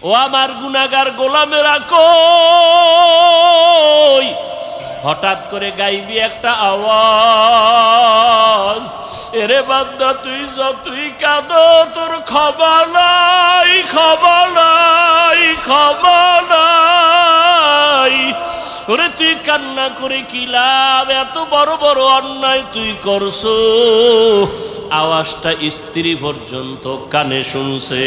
ও আমার গুনাহগার গোলামেরা কই, হঠাৎ করে গাইবি একটা আওয়াজ, এরে বান্দা তুই যতই কাঁদো তোর ক্ষমা নাই, ক্ষমা নাই, ক্ষমা নাই। ওরে তুই কান্না করে কি লাভ, এত বড় বড় অন্যায় তুই করছো। আওয়াজটা স্ত্রী পর্যন্ত কানে শুনছে।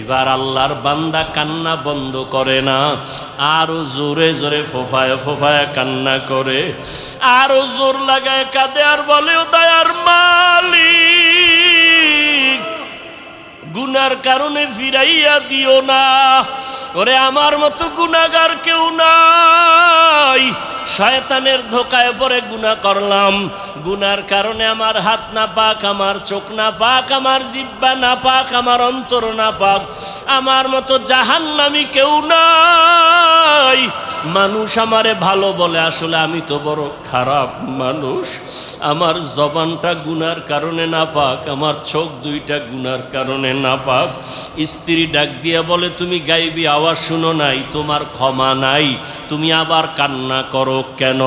এবার আল্লাহর বান্দা কান্না বন্ধ করে না, আরো জোরে জোরে ফোফায় ফোফায় কান্না করে, আরো জোর লাগায় কাঁদে আর বলে, ও দয়ার মালিক, গুনার কারণে ফিরাইয়া দিও না। ওরে আমার মতো গুনাহগার কেউ নাই, শয়তানের ধোকায় পড়ে গুনাহ করলাম, গুনার কারণে আমার হাত না পাক, আমার চোখ না পাক, আমার জিহ্বা না পাক, আমার অন্তর না পাক, আমার মতো জাহান্নামী কেউ নাই। মানুষ আমারে ভালো বলে, আসলে আমি তো বড় খারাপ মানুষ। আমার জবানটা গুনার কারণে না পাক, আমার চোখ দুইটা গুনার কারণে না পাক। স্ত্রী ডাক দিয়া বলে, তুমি গাইবি আওয়াজ শুনো নাই, তোমার ক্ষমা নাই, তুমি আবার কান্না করো কেন?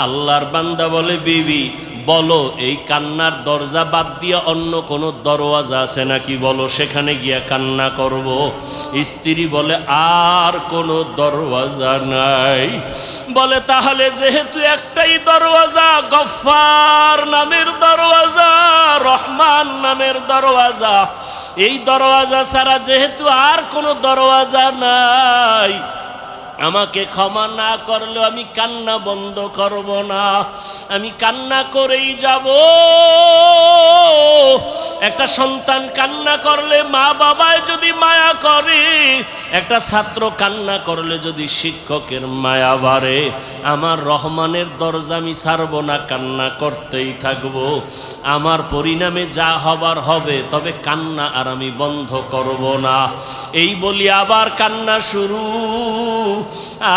আল্লাহর বান্দা বলে, বিবি বলো, এই কান্নার দরজা বাদ দিয়ে অন্য কোনো দরওয়াজা আছে নাকি, বলো, সেখানে গিয়া কান্না করব। স্ত্রী বলে, আর কোনো দরওয়াজা নাই। বলে, তাহলে যেহেতু একটাই দরওয়াজা, গফফার নামের দরওয়াজা, রহমান নামের দরওয়াজা, এই দরওয়াজা ছাড়া যেহেতু আর কোনো দরওয়াজা নাই, আমাকে ক্ষমা না করলেও আমি কান্না বন্ধ করব না, আমি কান্না করেই যাব। একটা সন্তান কান্না করলে মা বাবায় যদি মায়া করে, একটা ছাত্র কান্না করলে যদি শিক্ষকের মায়া বাড়ে, আমার রহমানের দরজা আমি ছাড়ব না, কান্না করতেই থাকব। আমার পরিণামে যা হবার হবে, তবে কান্না আর আমি বন্ধ করব না। এই বলি আবার কান্না শুরু,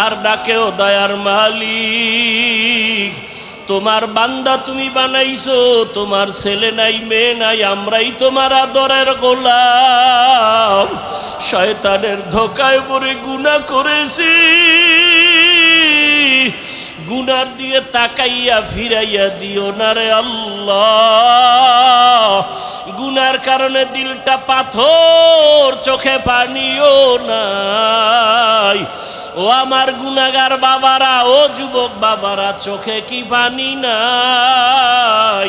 আর ডাকেও, দয়ার মালিক, তোমার বান্দা তুমি বানাইছো, তোমার ছেলে নাই মেয়ে নাই, আমরাই তোমার আদরের গোলাম। শয়তানের ধোকায় পড়ে গুনাহ করেছি, গুনার দিয়ে তাকাইয়া ফিরাইয়া দিও না রে আল্লাহ। গুনার কারণে দিলটা পাথর, চোখে পানিও নাই। ও আমার গুনাহগার বাবারা, ও যুবক বাবারা, চোখে কি পানি নাই?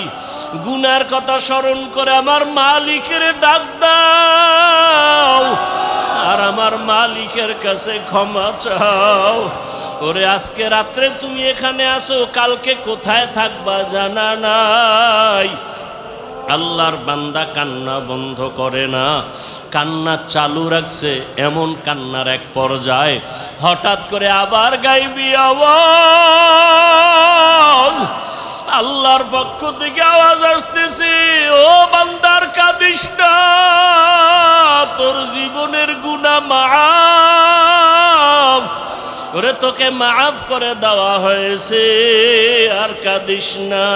গুনার কথা স্মরণ করে আমার মালিকের ডাক দাও, আর আমার মালিকের কাছে ক্ষমা চাও। ওরে আজকে রাত্রে তুমি এখানে আসো, কালকে কোথায় থাকবা জানা নাই। আল্লাহর বান্দা কান্না বন্ধ করে না, কান্না চালু রাখছে। এমন কান্নার এক পর্যায়ে হঠাৎ করে আবার গাইবি আওয়াজ, আল্লাহর পক্ষ থেকে আওয়াজ আসতেছে, ও বান্দার কাঁদিস না, তোর জীবনের গুনাহ মাফ, ওরে তোকে মাফ করে দেওয়া হয়েছে, আর কাঁদিস না।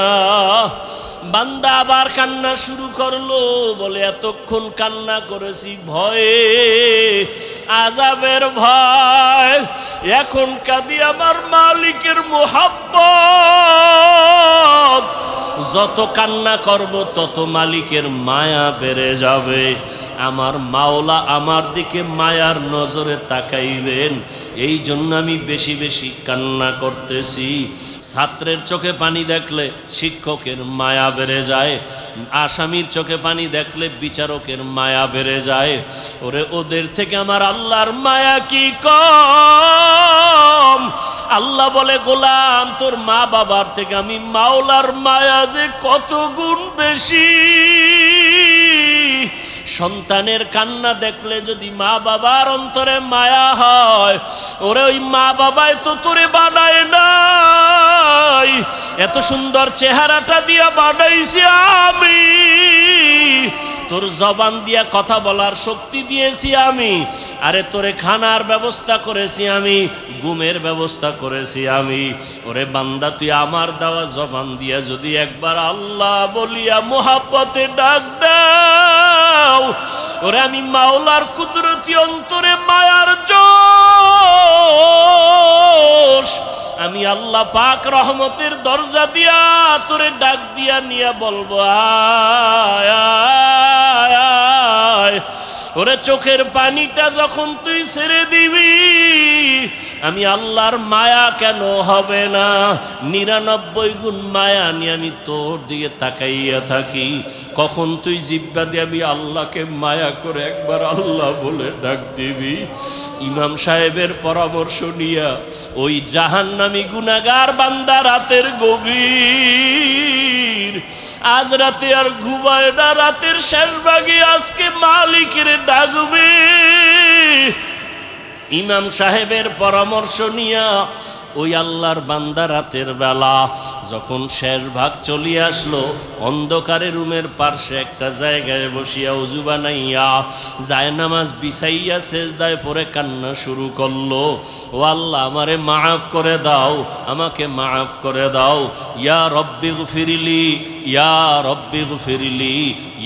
বান্দা আবার কান্না শুরু করলো, বলে, এতক্ষণ কান্না করেছি ভয়ে, আযাবের ভয়, এখন কাঁদি আমার মালিকের মুহাব্বত। যত কান্না করব তত মালিকের মায়া বেড়ে যাবে, আমার মাওলা আমার দিকে মায়ার নজরে তাকাইবেন। এই জন্য আমি বেশি বেশি কান্না করতেছি। ছাত্রের চোখে পানি দেখলে শিক্ষকের মায়া বেড়ে যায়, আসামির চোখে পানি দেখলে বিচারকের মায়া বেড়ে যায়। ওরে ওদের থেকে আমার আল্লাহর মায়া কি কম? আল্লাহ বলে, গোলাম, তোর মা বাবার থেকে আমি মাওলার মায়া যে কত গুণ বেশি। সন্তানের কান্না দেখলে যদি মা বাবার অন্তরে মায়া হয়, ওরে ওই মা বাবাই তো তোরে বানায় নাই, এত সুন্দর চেহারাটা দিয়া বানাইছি আমি, তোর জবান দিয়া কথা বলার শক্তি দিয়েছি আমি, আরে তোরে খানার ব্যবস্থা করেছি আমি, ঘুমের ব্যবস্থা করেছি আমি। ওরে বান্দা, তুই আমার দেওয়া জবান দিয়া যদি একবার আল্লাহ বলিয়া মোহাব্বতে ডাক দাও, ওরে আমি মাওলার কুদরতি অন্তরে মায়ার জোশ, আমি আল্লাহ পাক রহমতের দরজা দিয়া তোরে ডাক দিয়া নিয়া বলবো আয় আয় আয়। ওরে চোখের পানিটা যখন তুই ছেড়ে দিবি, আমি আল্লাহর মায়া কেন হবে না? 99 গুণ মায়া নিয়ে আমি তোর দিকে তাকাইয়া থাকি। কখন তুই জিব্বা দিয়ে আমি আল্লাহকে মায়া করে একবার আল্লাহ বলে ডাক দিবি। ইমাম সাহেবের পরামর্শ নিয়া ওই জাহান্নামী গুনাহগার বান্দা রাতের গভীর, আজ রাতে আর ঘুমায় না, রাতের শেষ ভাগে আজকে মালিকের ডাকবে। ইমাম সাহেবের পরামর্শ নিয়া ওই আল্লাহর বান্দা রাতের বেলা যখন শেষ ভাগ চলিয়ে আসলো, অন্ধকারে রুমের পার্শ্বে একটা জায়গায় বসিয়া উজু বানাইয়া জায়নামাজ বিছাইয়া সেজদায় পড়ে কান্না শুরু করলো। ও আল্লাহ, আমারে মাফ করে দাও, আমাকে মাফ করে দাও। ইয়া রব্বি গফিরলি, ইয়া রব্বি গফিরলি,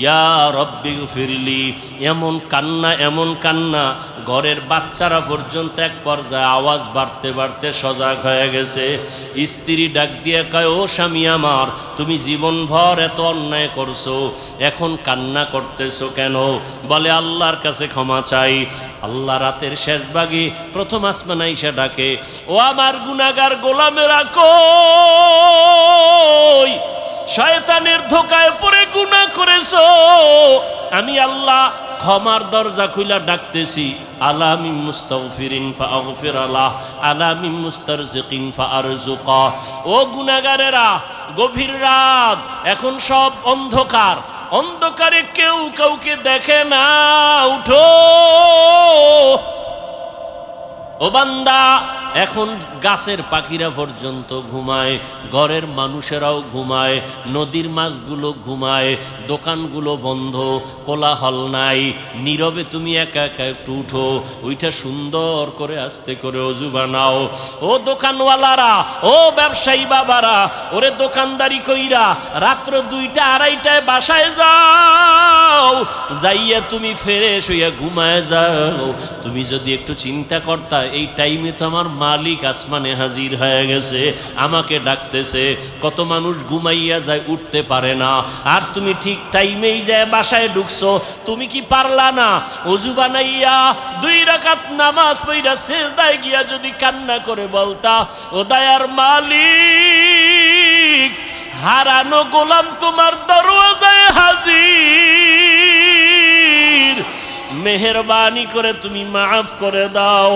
ইয়া রব্বি গফিরলি। এমন কান্না, এমন কান্না, ঘরের বাচ্চারা পর্যন্ত এক পর্যায়ে আওয়াজ বাড়তে বাড়তে সজাগ হয়ে গেছে। স্ত্রী ডাক দিয়ে কয়, ও স্বামী আমার, তুমি জীবনভর এত অন্যায় করছো, এখন কান্না করতেছো কেন? বলে আল্লাহর কাছে ক্ষমা চাই। আল্লাহ রাতের শেষ ভাগে প্রথম আসমান আইসা ডাকে, ও আমার গুনাহগার গোলামেরা কই? শয়তানের ধোকায় পড়ে গুনাহ করেছো, আমি আল্লাহ ক্ষমার দরজা খুইলা ডাকতেছি। আলা মিন মুস্তাগফিরিন ফাগফির আলাহ, আলা মিন মুস্তারজিকিন ফারজুকা। ও গুনাহগারেরা, গভীর রাত, এখন সব অন্ধকার, অন্ধকারে কেউ কাউকে দেখে না, উঠো। ও বান্দা, এখন গাছের পাখিরা পর্যন্ত ঘুমায়, ঘরের মানুষেরাও ঘুমায়, নদীর মাছগুলো ঘুমায়, দোকানগুলো বন্ধ, কোলাহল নাই, নীরবে তুমি একা একা একটু উঠো, ওইটা সুন্দর করে আস্তে করে অজু বানাও। ও দোকানওয়ালারা, ও ব্যবসায়ী বাবারা, ওরে দোকানদারি কইরা রাত্র 2টা 2:30টায় বাসায় যাও, যাইয়া তুমি ফ্রেশ হইয়া ঘুমায় যাও। তুমি যদি একটু চিন্তা করতা, এই টাইমে তো আমার মালিক আসমানে হাজির হয়ে গেছে, আমাকে ডাকতেছে। কত মানুষ ঘুমাইয়া যায়, উঠতে পারে না, আর তুমি ঠিক টাইমেই যায় বাসায় ঢুকছো। তুমি কি পারলা না ওযু বানাইয়া 2 রাকাত নামাজ পড়া সিজদায় গিয়া যদি কান্না করে বলতা, ও দয়ার মালিক, হারানো গোলাম তোমার দরওয়াজায় হাজির, মেহেরবানি করে তুমি মাফ করে দাও।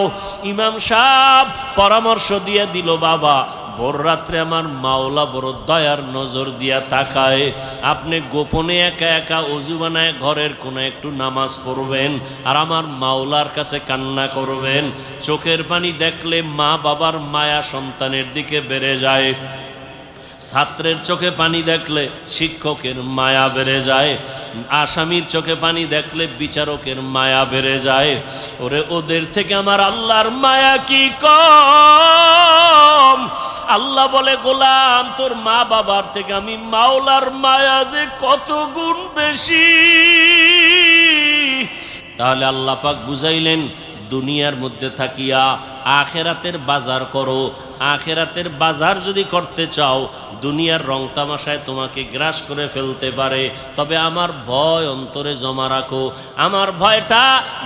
ইমাম সাহেব পরামর্শ দিয়ে দিল, বাবা ভোর রাত্রে আমার মাওলা বড় দয়ার নজর দিয়া তাকায়, আপনি গোপনে একা একা ওযু বানায় ঘরের কোণে একটু নামাজ পড়বেন, আর আমার মাওলার কাছে কান্না করবেন। চোখের পানি দেখলে মা বাবার মায়া সন্তানের দিকে বেড়ে যায়, ছাত্রের চোখে পানি দেখলে শিক্ষকের মায়া বেড়ে যায়, আসামির চোখে পানি দেখলে বিচারকের মায়া বেড়ে যায়। ওরে ওদের থেকে আমার আল্লাহর মায়া কি কম? আল্লাহ বলে, গোলাম, তোর মা বাবার থেকে আমি মাওলার মায়া যে কত গুণ বেশি। তাহলে আল্লাহ পাক বুঝাইলেন, দুনিয়ার মধ্যে থাকিয়া আখেরাতের বাজার করো। আখেরাতের বাজার যদি করতে চাও, দুনিয়ার রং তামাশায় তোমাকে গ্রাস করে ফেলতে পারে, তবে আমার ভয় অন্তরে জমা রাখো। আমার ভয়টা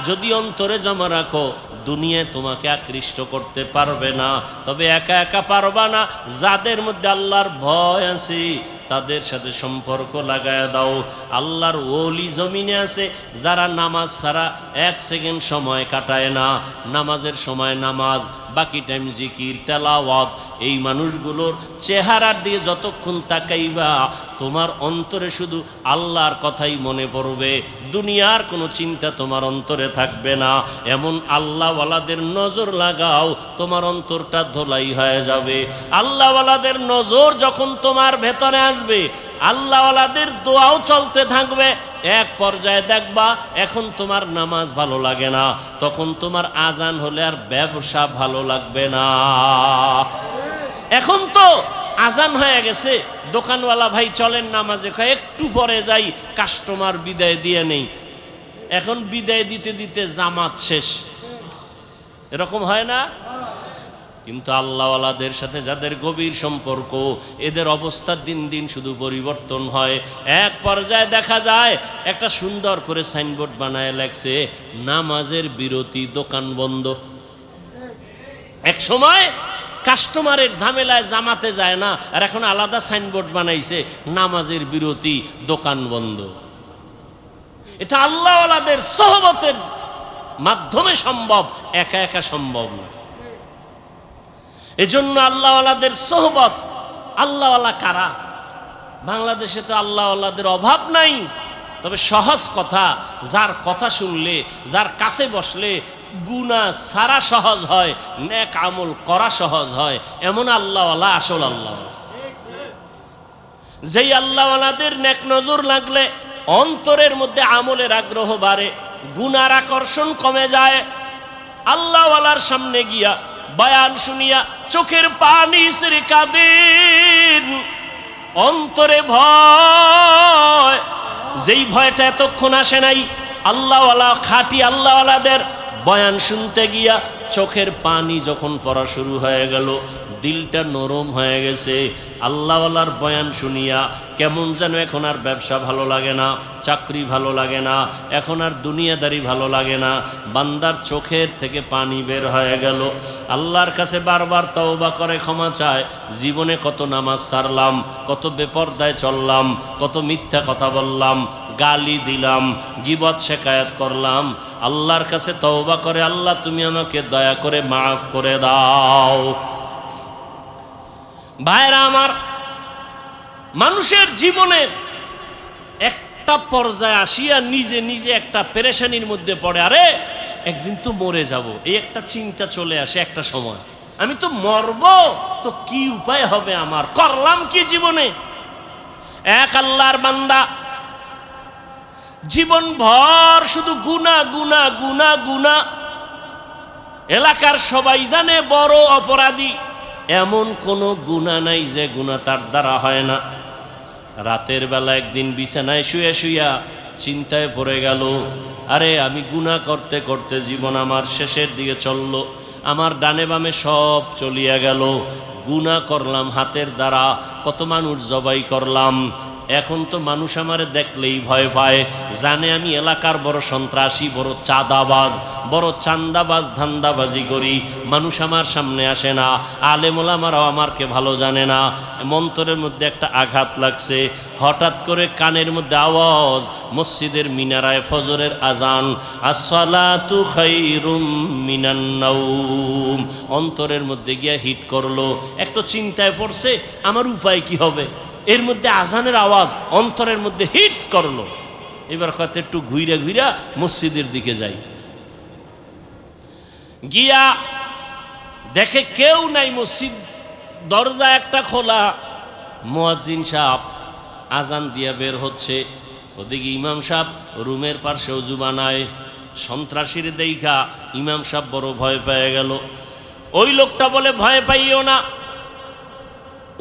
যদি অন্তরে জমা রাখো, দুনিয়ায় তোমাকে আকৃষ্ট করতে পারবে না। তবে একা একা পারবা না, যাদের মধ্যে আল্লাহর ভয় আছে তাদের সাথে সম্পর্ক লাগায় দাও। আল্লাহর ওলি জমিনে আছে যারা নামাজ ছাড়া 1 সেকেন্ড সময় কাটায় না, নামাজের সময় নামাজ, বাকি টাইম জিকির তেলাওয়াত। এই মানুষগুলোর চেহারার দিয়ে যতক্ষণ তাকাইবা, তোমার অন্তরে শুধু আল্লাহর কথাই মনে পড়বে, দুনিয়ার কোনো চিন্তা তোমার অন্তরে থাকবে না। এমন আল্লাহওয়ালাদের নজর লাগাও, তোমার অন্তরটা ধোলাই হয়ে যাবে। আল্লাহওয়ালাদের নজর যখন তোমার ভেতরে আসবে, আল্লাহওয়ালাদের দোয়াও চলতে থাকবে, এক পর্যায়ে দেখবা এখন তোমার নামাজ ভালো লাগে না, তখন তোমার আজান হলে আর ব্যবসা ভালো লাগবে না। এখন তো আজান হয়ে গেছে, দোকানওয়ালা ভাই চলেন নামাজে, একটু পরে যাই, কাস্টমার বিদায় দিয়ে নেই। এখন বিদায় দিতে দিতে জামাত শেষ, এরকম হয় না? কিন্তু আল্লাহওয়ালাদের সাথে যাদের গভীর সম্পর্ক, এদের অবস্থা দিন দিন শুধু পরিবর্তন হয়। এক পর্যায়ে দেখা যায় একটা সুন্দর করে সাইনবোর্ড বানায় লেখছে নামাজের বিরতি, দোকান বন্ধ। এক সময় কাস্টমারের ঝামেলায় জামাতে যায় না, আর এখন আলাদা সাইনবোর্ড বানাইছে নামাজের বিরতি, দোকান বন্ধ। এটা আল্লাহওয়ালাদের সোহবতের মাধ্যমে সম্ভব, একা একা সম্ভব না। এজন্য আল্লাহওয়ালাদের সোহবত। আল্লাহওয়ালা কারা? বাংলাদেশে তো আল্লাহওয়ালাদের অভাব নাই, তবে সহজ কথা, যার কথা শুনলে, যার কাছে বসলে গুনাহ সারা সহজ হয়, নেক আমল করা সহজ হয়, এমন আল্লাহওয়ালা আসল আল্লাহওয়ালা। যেই আল্লাহওয়ালাদের নেক নজর লাগলে অন্তরের মধ্যে আমলের আগ্রহ বাড়ে, গুনার আকর্ষণ কমে যায়। আল্লাহওয়ালার সামনে গিয়া বয়ান শুনিয়া চোখের পানি ছেড়ে কাঁদেন, অন্তরে ভয়, যেই ভয়টা এতক্ষণ আসে নাই। আল্লাহওয়ালা, খাঁটি আল্লাহওয়ালাদের বয়ান শুনতে গিয়া চোখের পানি যখন পড়া শুরু হয়ে গেল, দিলটা নরম হয়ে গেছে। আল্লাহওয়ালার বয়ান শুনিয়া কেমন যেন এখন আর ব্যবসা ভালো লাগে না, চাকরি ভালো লাগে না, এখন আর দুনিয়াদারি ভালো লাগে না। বান্দার চোখের থেকে পানি বের হয়ে গেল। আল্লাহর কাছে বারবার তওবা করে ক্ষমা চায়, জীবনে কত নামাজ ছাড়লাম, কত বেপরদায় চললাম, কত মিথ্যা কথা বললাম, গালি দিলাম, গীবত শেকায়াত করলাম। আল্লাহর কাছে তওবা করে, আল্লাহ তুমি আমাকে দয়া করে মাফ করে দাও। ভাইরা আমার, মানুষের জীবনের একটা পর্যায়ে আসিয়া নিজে নিজে একটা পেরেশানির মধ্যে পড়ে, আরে একদিন তো মরে যাব, এই একটা চিন্তা চলে আসে একটা সময়, আমি তো মরব, তো কি উপায় হবে আমার, করলাম কি জীবনে। এক আল্লাহর বান্দা জীবন ভর শুধু গুনাহ গুনাহ গুনাহ গুনাহ, এলাকার সবাই জানে বড় অপরাধী, এমন কোনো গুনাহ নাই যে গুনাহ তার দ্বারা হয় না। রাতের বেলা একদিন বিছানায় শুয়ে শুইয়া চিন্তায় পড়ে গেল, আরে আমি গুনাহ করতে করতে জীবন আমার শেষের দিকে চলল, আমার ডানে বামে সব চলিয়া গেল, গুনাহ করলাম হাতের দ্বারা, কত মানুষ জবাই করলাম, এখন তো মানুষ আমারে দেখলেই ভয় পায়, জানে আমি এলাকার বড় সন্ত্রাসী, বড় চাঁদাবাজ, বড় চান্দাবাজ, ধান্দাবাজি করি, মানুষ আমার সামনে আসে না, আলেম ওলামারাও আমারকে ভালো জানে না। মন্তরের মধ্যে একটা আঘাত লাগছে, হঠাৎ করে কানের মধ্যে আওয়াজ, মসজিদের মিনারায় ফজরের আজান, আসসালাতু খায়রুম মিনান নাওম, অন্তরের মধ্যে গিয়া হিট করলো। এক তো চিন্তায় পড়ছে আমার উপায় কি হবে, এর মধ্যে আজানের আওয়াজ অন্তরের মধ্যে হিট করলো। এবার কত একটু ঘুইরা ঘুইরা মসজিদের দিকে যাই, গিয়া দেখে কেউ নাই, মসজিদ দরজা একটা খোলা, মুয়াজ্জিন সাহেব আজান দিয়া বের হচ্ছে, ওদিকে ইমাম সাহেব রুমের পাশে ওযু বানায়। সন্ত্রাসীর দেইখা ইমাম সাহেব বড় ভয় পেয়ে গেল। ওই লোকটা বলে, ভয় পাইও না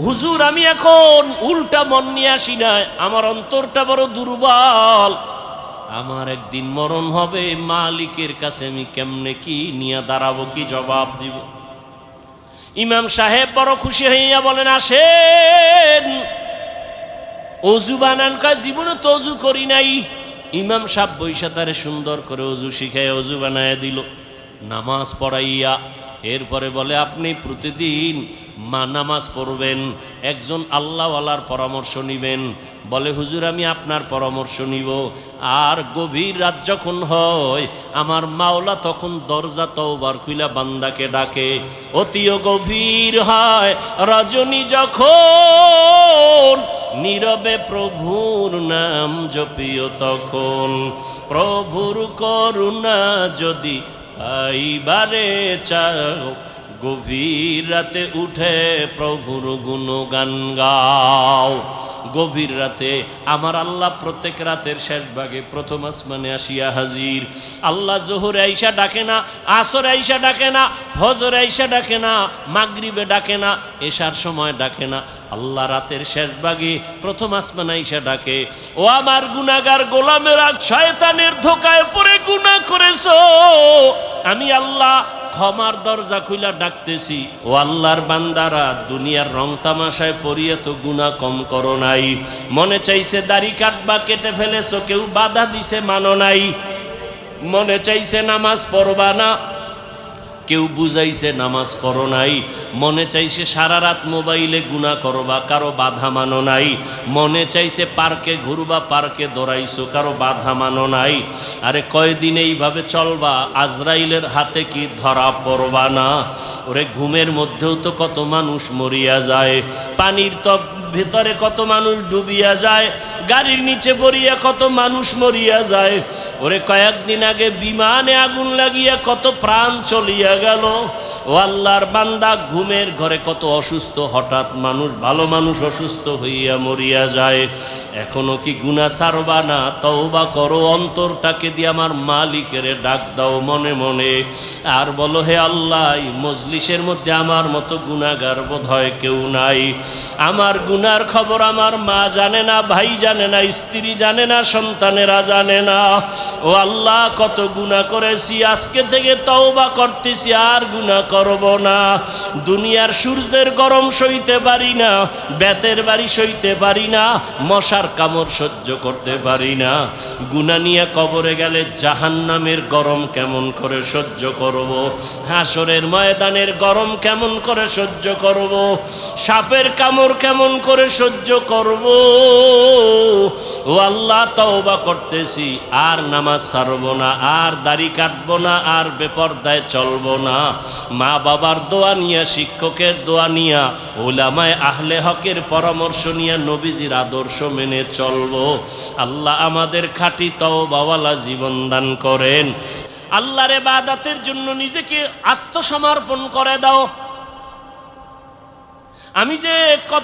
হুজুর, আমি এখন উল্টা মন নিয়ে আসি না, আমার অন্তরটা বড় দুর্বল, আমার একদিন মরণ হবে, মালিকের কাছে আমি কেমনে কি নিয়ে দাঁড়াবো, কি জবাব দিব। ইমাম সাহেব বড় খুশি হইয়া বলেন, আসেন অজু বানান। কয় জীবনে তো অজু করি নাই। ইমাম সাহেব বৈশা তারে সুন্দর করে অজু শিখায় অজু বানায় দিল, নামাজ পড়াইয়া এরপরে বলে, আপনি প্রতিদিন নামাজ পড়বেন, একজন আল্লাহওয়ালার পরামর্শ নিবেন। বলে, হুজুর আমি আপনার পরামর্শ নিব। আর গভীর রাত যখন হয়, আমার মাওলা তখন দরজা তওবার খুইলা বান্দাকে ডাকে। অতিও গভীর হয় রজনী যখন, নীরবে প্রভুর নাম জপিও তখন, প্রভুর করুণা যদি পাইবারে চাও, গভীর রাতে উঠে প্রভুর গুণগান গাও। গভীর রাতে আমার আল্লাহ প্রত্যেক রাতের শেষ ভাগে প্রথম আসমানে আসিয়া হাজির। আল্লাহ জোহরে আইসা ডাকে না, আসরে আইসা ডাকে না, ফজরে আইসা ডাকে না, মাগরিবে ডাকে না, এশার সময় ডাকে না, আল্লাহ রাতের শেষ ভাগে প্রথম আসমান আইসা ডাকে, ও আমার গুনাহগার গোলামেরা, শয়তানের ধোকায় পড়ে গুনাহ করেছো, আমি আল্লাহ ক্ষমার দরজা খুইলা ডাকতেছি। ও আল্লাহর বান্দারা, দুনিয়ার রং তামাশায় পড়িয়ে তো গুনাহ কম করো নাই। মনে চাইছে দাড়ি কাটবা, কেটে ফেলেছো, কেউ বাধা দিছে মানো নাই। মনে চাইছে নামাজ পড়বা না, কেউ বুঝাইছে নামাজ পড়ো নাই। মনে চাইছে সারা রাত মোবাইলে গুনাহ করবা, কারো বাধা মানো নাই। মনে চাইছে পার্কে ঘুরবা, পার্কে দৌড়াইছো, কারো বাধা মানো নাই। আরে কয়দিন এইভাবে চলবা, আজরাইলের হাতে কি ধরা পড়বা না? ওরে ঘুমের মধ্যেও তো কত মানুষ মরিয়া যায়, পানির তো ভেতরে কত মানুষ ডুবিয়া যায়, গাড়ির নিচে পড়িয়া কত মানুষ মরিয়া যায়। ওরে কয়েকদিন আগে বিমানে আগুন লাগিয়া কত প্রাণ চলিয়া গেল। ও আল্লাহর বান্দা, ঘুমের ঘরে কত অসুস্থ হঠাৎ মানুষ, ভালো মানুষ অসুস্থ হইয়া মরিয়া যায়। এখনো কি গুনাহ ছাড়বা না? তওবা করো, অন্তরটাকে দিয়ে আমার মালিকের ডাক দাও মনে মনে, আর বলো, হে আল্লাহ, এই মজলিসের মধ্যে আমার মতো গুনাহগার বোধ হয় কেউ নাই। আমার গুনার খবর আমার মা জানে না, ভাই জানে না, স্ত্রী জানে না, সন্তানেরা জানে না। ও আল্লাহ, কত গুনাহ করেছি, আজকে থেকে তওবা করতেছি, আর গুনাহ করব না। দুনিয়ার সূর্যের গরম সইতে পারি না, বেতের বাড়ি সইতে পারি না, মশার কামড় সহ্য করতে পারি না। গুনাহ নিয়ে কবরে গেলে জাহান্নামের গরম কেমন করে সহ্য করব? হাসরের ময়দানের গরম কেমন করে সহ্য করব? সাপের কামড় কেমন করে সহ্য করব? ও আল্লাহ, তওবা করতেছি, আর নামাজ ছাড়ব না, আর দাড়ি কাটব না, আর বেপরদায় চলব না। মা বাবার দোয়া নিয়া, শিক্ষকের দোয়া নিয়া, উলামায়ে আহলে হকের পরামর্শ নিয়া, নবীজির আদর্শ মেনে চলব। আল্লাহ আমাদের খাঁটি তওবাওয়ালা জীবন দান করেন। আল্লাহর ইবাদতের জন্য নিজেকে আত্মসমর্পণ করে দাও। আমি যে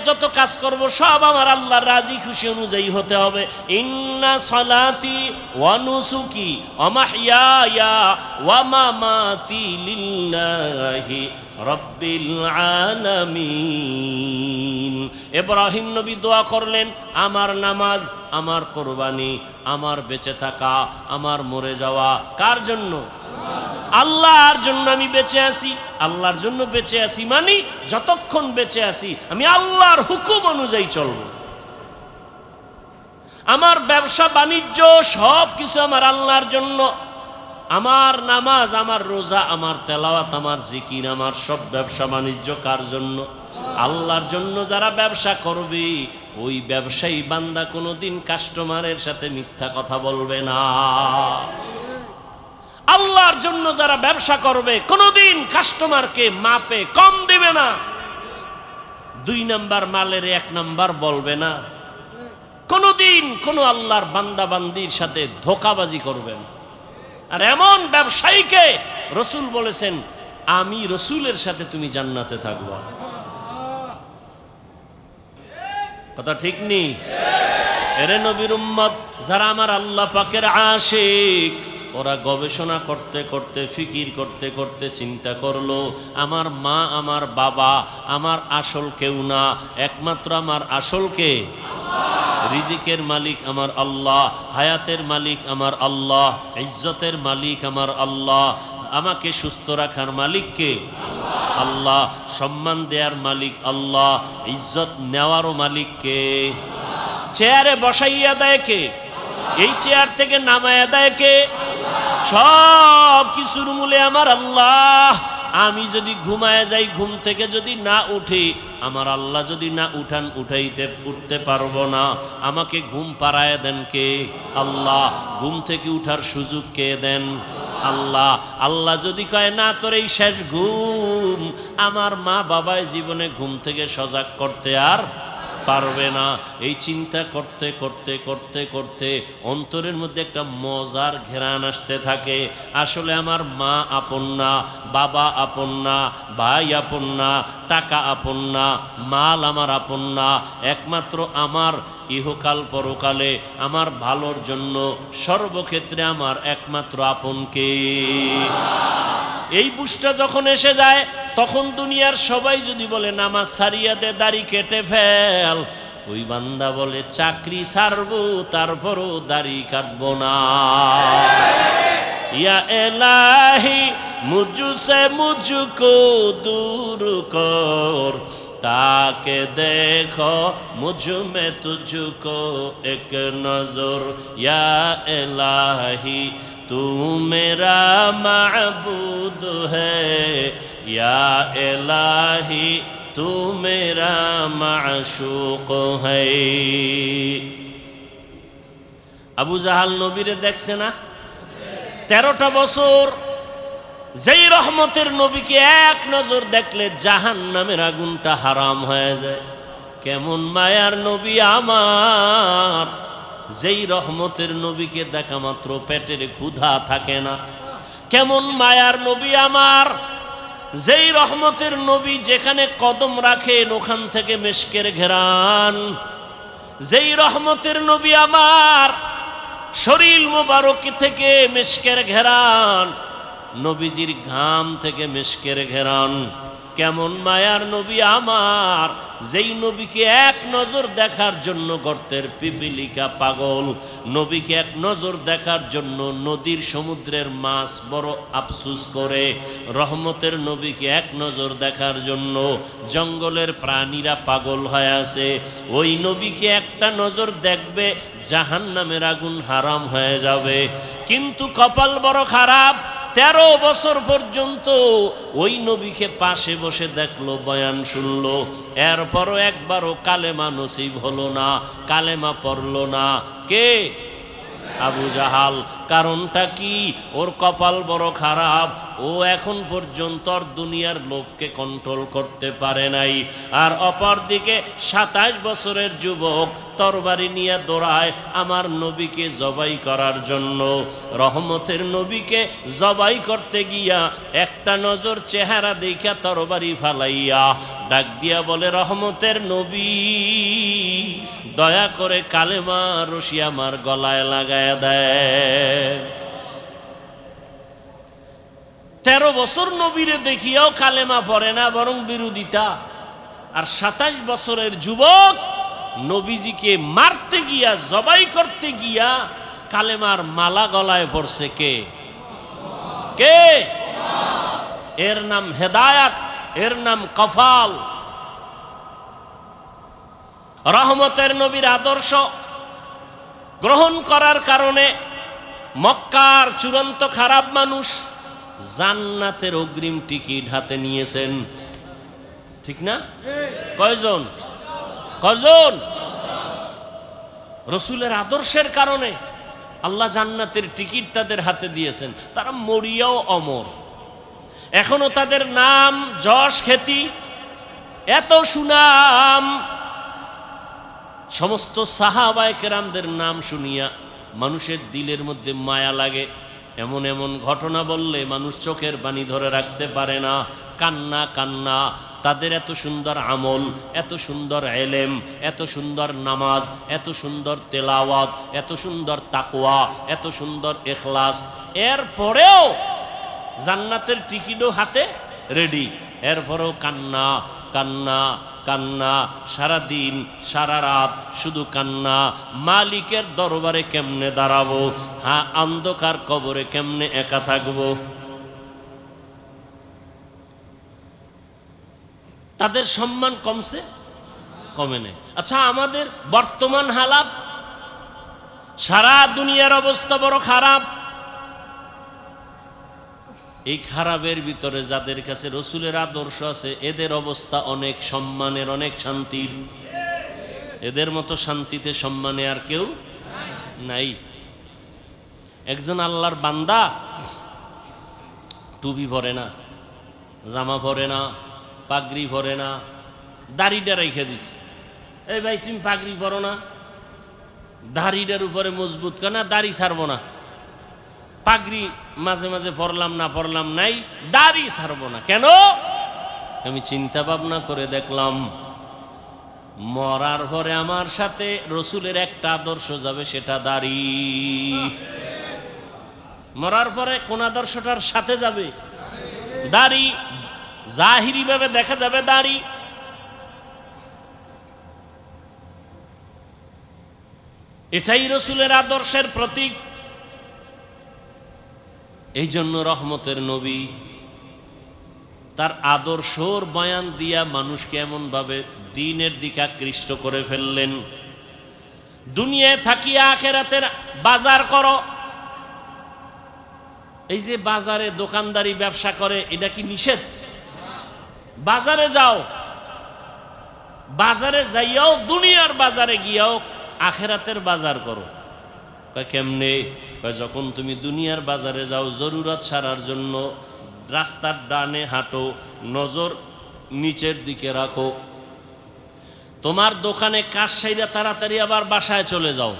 যত কাজ করব সব আমার আল্লাহর রাজি খুশি অনুযায়ী হতে হবে। ইন্না সলাতি ওয়া নুসুকি ওয়া মাহইয়ায়া ওয়া মামাতি লিল্লাহি রাব্বিল আলামিন। ইব্রাহিম নবী দোয়া করলেন, আমার নামাজ, আমার কোরবানি, আমার বেঁচে থাকা, আমার মরে যাওয়া কার জন্য? আল্লাহর জন্য আমি বেঁচে আছি। আল্লাহর জন্য বেঁচে আছি মানে যতক্ষণ বেঁচে আছি আমি আল্লাহর হুকুম অনুযায়ী চলব। আমার ব্যবসা বাণিজ্য সব কিছু আমার আল্লাহর জন্য। আমার নামাজ, আমার রোজা, আমার তেলাওয়াত, আমার জিকির, আমার সব ব্যবসা বাণিজ্য কার জন্য? আল্লাহর জন্য। যারা ব্যবসা করবে, ওই ব্যবসায়ী বান্দা কোনোদিন কাস্টমারের সাথে মিথ্যা কথা বলবে না। আল্লাহর জন্য যারা ব্যবসা করবে, কোনোদিন কাস্টমারকে মাপে কম দিবে না। 2 নাম্বার মালের 1 নাম্বার বলবে না। কোনোদিন কোনো আল্লাহর বান্দা বান্দির সাথে ধোঁকাবাজি করবেন। আর এমন ব্যবসায়ীকে রসুল বলেছেন, আমি রসুলের সাথে তুমি জান্নাতে থাকবা। কথা ঠিক নেই? এরে নবীর উম্মত, যারা আমার আল্লাহ পাকের আশিক, ওরা গবেষণা করতে করতে, ফিকির করতে করতে চিন্তা করলো, আমার মা, আমার বাবা আমার আসল কেউ না, একমাত্র আমার আসল কে? রিজিকের মালিক আমার আল্লাহ, হায়াতের মালিক আমার আল্লাহ, ইজ্জতের মালিক আমার আল্লাহ, আমাকে সুস্থ রাখার মালিক কে? আল্লাহ, সম্মান দেওয়ার মালিক আল্লাহ, ইজ্জত নেওয়ারও মালিক কে? চেয়ারে বসাইয়া দেয় কে? এই চেয়ার থেকে নামাইয়া দেয় কে? সব কিছুর মূলে আমার আল্লাহ। আমি যদি ঘুমায় যাই, ঘুম থেকে যদি না উঠি, আমার আল্লাহ যদি না উঠান, উঠতে পারবো না। আমাকে ঘুম পাড়ায় দেন কে? আল্লাহ। ঘুম থেকে উঠার সুযোগ কে দেন? আল্লাহ। আল্লাহ যদি কয় না, তোর এই শেষ ঘুম, আমার মা বাবায় জীবনে ঘুম থেকে সজাগ করতে আর পারবে না। এই চিন্তা করতে করতে করতে করতে অন্তরের মধ্যে একটা মজার ঘেরান আসতে থাকে। আসলে আমার মা আপন না, বাবা আপন না, ভাই আপন না, টাকা আপন না, মাল আমার আপন না, একমাত্র আমার ইহকাল পরকালে আমার ভালোর জন্য সর্বক্ষেত্রে আমার একমাত্র আপনকে। এই বুঝটা যখন এসে যায়, তখন দুনিয়ার সবাই যদি বলে নামাজ সারিয়া দে, দাড়ি কেটে ফেল, ওই বান্দা বলে চাকরি ছাড়বো তারপরও দাড়ি কাটবো না। ইয়া এলাহি মুঝসে মুঝকো দূর কর, তাকে দেখো মুঝ মে তুঝকো এক নজর। ইয়া এলাহি तू मेरा माबूद है, या इलाही तू मेरा माशूक है। আবু জাহাল নবীরে দেখছে না? 13টা বছর যেই রহমতের নবীকে এক নজর দেখলে জাহান্নামের আগুনটা হারাম হয়ে যায়। কেমন মায়ার নবী আমার, যেই রহমতের নবীকে দেখা মাত্র পেটের ক্ষুধা থাকে না। কেমন মায়ার নবী আমার, যেই রহমতের নবী যেখানে কদম রাখেন ওখান থেকে মিশকের ঘেরান। যেই রহমতের নবী আমার, শরীর মোবারক থেকে মিশকের ঘেরান, নবীজির ঘাম থেকে মিশকের ঘেরান। কেমন মায়ার নবী আমার, যেই নবীকে এক নজর দেখার জন্য গর্তের পিপিলিকা পাগল, নবীকে এক নজর দেখার জন্য নদীর সমুদ্রের মাছ বড় আফসুস করে, রহমতের নবীকে এক নজর দেখার জন্য জঙ্গলের প্রাণীরা পাগল হয়ে আছে। ওই নবীকে একটা নজর দেখবে, জাহান্নামের আগুন হারাম হয়ে যাবে। কিন্তু কপাল বড় খারাপ, 13 বছর পর্যন্ত ওই নবীকে পাশে বসে দেখলো, বয়ান শুনলো, এরপরও একবারও কালেমা নসিব হলো না, কালেমা পড়লো না। কে? আবু জাহাল। কারণটা কি? ওর কপাল বড় খারাপ, ও এখন পর্যন্ত আর দুনিয়ার লোককে কন্ট্রোল করতে পারে নাই। আর অপরদিকে 27 বছরের যুবক তরবারি নিয়ে দৌড়ায় আমার নবীকে জবাই করার জন্য। রহমতের নবীকে জবাই করতে গিয়া একটা নজর চেহারা দেখা তরবারি ফালাইয়া ডাক দিয়া বলে, রহমতের নবী দয়া করে কালেমা রশি আমার গলায় লাগায় দেয়। 13 বছর নবীরে দেখিয়াও কালেমা পড়ে না, বরং বিরোধিতা। আর 27 বছরের যুবক নবীজিকে মারতে গিয়া, জবাই করতে গিয়া কালেমার মালা গলায় পড়ছে। কে? কে? এর নাম হেদায়াত, এর নাম কফাল। রহমতের নবীর আদর্শ গ্রহণ করার কারণে মক্কার চূড়ান্ত খারাপ মানুষ জান্নাতের অগ্রিম টিকিট হাতে নিয়েছেন। ঠিক না? কয়জন? কয়জন? রসুলের আদর্শের কারণে আল্লাহ জান্নাতের টিকিট তাদের হাতে দিয়েছেন। তারা মরিয়াও অমর, এখনো তাদের নাম যশ খ্যাতি, এত সুনাম। সমস্ত সাহাবায়ে কেরামদের নাম শুনিয়া মানুষের দিলের মধ্যে মায়া লাগে। এমন এমন ঘটনা বললে মানুষ চোখের পানি ধরে রাখতে পারে না, কান্না কান্না। তাদের এত সুন্দর আমল, এত সুন্দর এলেম, এত সুন্দর নামাজ, এত সুন্দর তেলাওয়াত, এত সুন্দর তাকওয়া, এত সুন্দর ইখলাস, এরপরেও জান্নাতের টিকিটও হাতে রেডি। এরপরেও কান্না কান্না কান্না, সারা দিন সারা রাত শুধু কান্না। মালিকের দরবারে কেমনে দাঁড়াবো? হ্যাঁ, অন্ধকার কবরে কেমনে একা থাকবো? তাদের সম্মান কমছে? কমে নেই। আচ্ছা, আমাদের বর্তমান হালাত, সারা দুনিয়ার অবস্থা বড় খারাপ। এই খারাপের ভিতরে যাদের কাছে রসুলের আদর্শ আছে, এদের অবস্থা অনেক সম্মানের, অনেক শান্তির। এদের মতো শান্তিতে সম্মানে আর কেউ নাই। একজন আল্লাহর বান্দা টুপি পরে না, জামা পরে না, পাগড়ি পরে না, দাড়িটা রেখে দিছে। এই ভাই তুমি পাগড়ি পরো না, দাড়িটার উপরে মজবুত কেন, দাড়ি ছাড়বো না। পাগড়ি মাঝে মাঝে পরলাম না পরলাম নাই, দাড়ি ছাড়বো না কেন? আমি চিন্তা ভাবনা করে দেখলাম মরার পরে আমার সাথে রসুলের একটা আদর্শ যাবে, সেটা দাড়ি। মরার পরে কোন আদর্শটার সাথে যাবে? দাড়ি। জাহিরি ভাবে দেখা যাবে দাড়ি, এটাই রসুলের আদর্শের প্রতীক। এই জন্য রহমতের নবী তার আদর্শর বয়ান দিয়া মানুষকে এমন ভাবে দ্বীনের দিকে আকৃষ্ট করে ফেললেন, দুনিয়ায় থাকিয়া আখিরাতের বাজার করো। এই যে বাজারে দোকানদারি ব্যবসা করে, এটা কি নিষেধ? বাজারে যাও, বাজারে যাইয়াও দুনিয়ার বাজারে গিয়াও আখিরাতের বাজার করো। কেমনে? যখন তুমি দুনিয়ার বাজারে যাও জরুরত সারার জন্য, রাস্তার ডানে হাঁটো, নজর নিচের দিকে রাখো। তোমার দোকানে কাজ সাইরা তাড়াতাড়ি আবার বাসায় চলে যাও।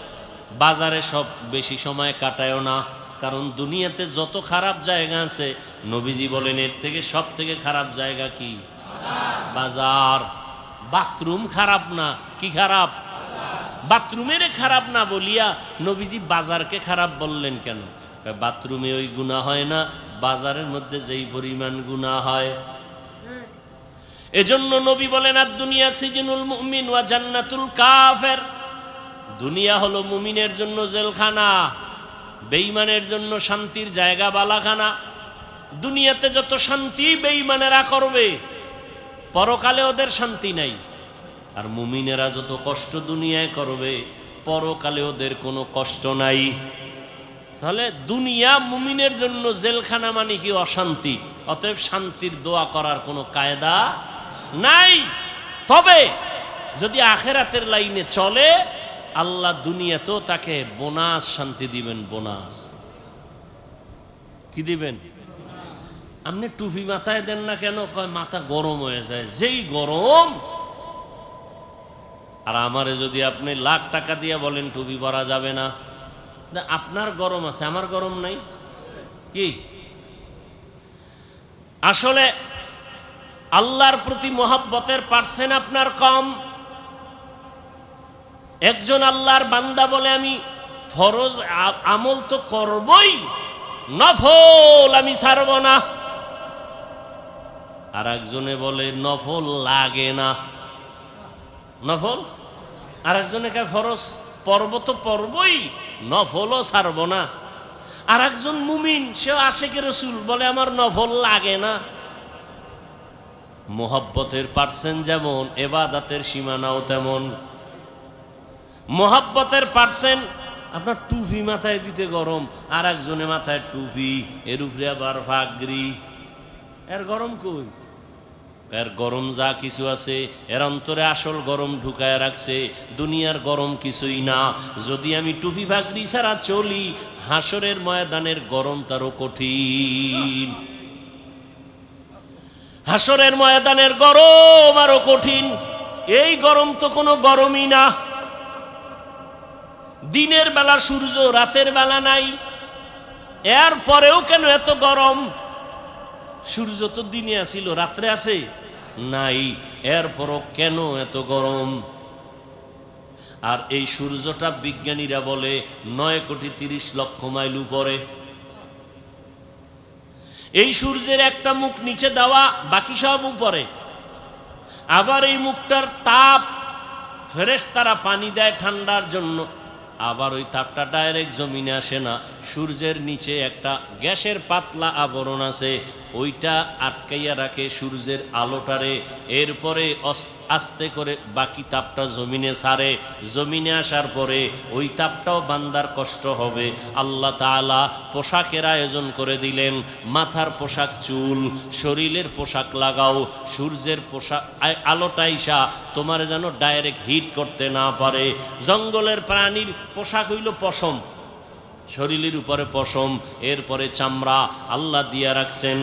বাজারে সব বেশি সময় কাটায়ও না, কারণ দুনিয়াতে যত খারাপ জায়গা আছে নবীজি বলেন এর থেকে সব থেকে খারাপ জায়গা কি? বাজার। বাথরুম খারাপ না, কি খারাপ? বাথরুমের খারাপ না বলিয়া নবীজি বাজারকে খারাপ বললেন কেন? বাথরুমে ওই গুনাহ হয় না, বাজারের মধ্যে যেই পরিমাণ গুনাহ হয়। এজন্য নবী বলেন আর দুনিয়া সিজনুল মুমিন ওয়া জান্নাতুল কাফের। দুনিয়া হলো মুমিনের জন্য জেলখানা, বেঈমানের জন্য শান্তির জায়গা, বালাখানা। দুনিয়াতে যত শান্তি বেঈমানেরা করবে, পরকালে ওদের শান্তি নাই। আর মুমিনেরা যত কষ্ট দুনিয়ায় করবে, পরকালে ওদের কোনো কষ্ট নাই। তাহলে দুনিয়া মুমিনের জন্য জেলখানা মানে কি? অশান্তি। অতএব শান্তির দোয়া করার কোনো কায়দা নাই। তবে যদি আখিরাতের লাইনে চলে, আল্লাহ দুনিয়াতেও তাকে বোনাস শান্তি দিবেন। বোনাস কি দিবেন? আপনি টুপি মাথায় দেন না কেন? কয় মাথা গরম হয়ে যায়। যেই গরম। আর আমারে যদি আপনি লাখ টাকা দিয়ে বলেন টুপি পরা যাবে না, আপনার গরম আছে, আমার গরম নাই কি? আসলে আল্লাহর প্রতি মহব্বতের পার্সেন্ট আপনার কম। একজন আল্লাহর বান্দা বলে আমি ফরজ আমল তো করবই, নফল আমি ছাড়ব না। আর একজনে বলে নফল লাগে না, নফল। আর একজনে কে ফরজ পর্ব তো পর্বই, নফলও ছাড়ব না। আর একজন মুমিন, সে আশিকে রাসূল, বলে আমার নফল লাগে না। মোহাব্বতের পার্সেন্ট যেমন, ইবাদতের সীমানাও তেমন। মোহাব্বতের পার্সেন্ট আপনার টুপি মাথায় দিতে গরম, আর একজনে মাথায় টুপি, এর উপরে আবার পাগড়ি। এর গরম কই? এর গরম যা কিছু আছে এর অন্তরে আসল গরম ঢুকায় রাখছে। দুনিয়ার গরম কিছুই না। যদি আমি টুপি পাগড়ি ছাড়া চলি, হাসরের ময়দানের গরম তারও কঠিন। হাসরের ময়দানের গরম আরো কঠিন। এই গরম তো কোনো গরমই না। দিনের বেলা সূর্য, রাতের বেলা নাই, এর পরেও কেন এত গরম? সূর্য তো দিনে আসিল, রাত্রে আছে নাই, এরপরও কেন এত গরম? আর এই সূর্যটা বিজ্ঞানীরা বলে 9,30,00,000 মাইল উপরে। এই সূর্যের একটা মুখ নিচে দেওয়া, বাকি সব উপরে। আবার এই মুখটার তাপ ফেরেশতারা পানি দেয় ঠান্ডার জন্য। আবার ওই তাপটা ডাইরেক্ট জমিনে আসে না, সূর্যের নিচে একটা গ্যাসের পাতলা আবরণ আছে, ওইটা আটকাইয়া রাখে সূর্যের আলোটারে। এরপরে আস্তে করে বাকি তাপটা জমিনে ছাড়ে। জমিনে আসার পরে ওই তাপটাও বান্দার কষ্ট হবে। আল্লাহ তাআলা পোশাকের আয়োজন করে দিলেন। মাথার পোশাক চুল, শরীরের পোশাক লাগাও। সূর্যের পোশাক আলোটা আইসা তোমার যেন ডাইরেক্ট হিট করতে না পারে। জঙ্গলের প্রাণীর পোশাক হইল পশম, শরীরের উপরে পশম, এরপরে চামড়া আল্লাহ দিয়া রাখছেন।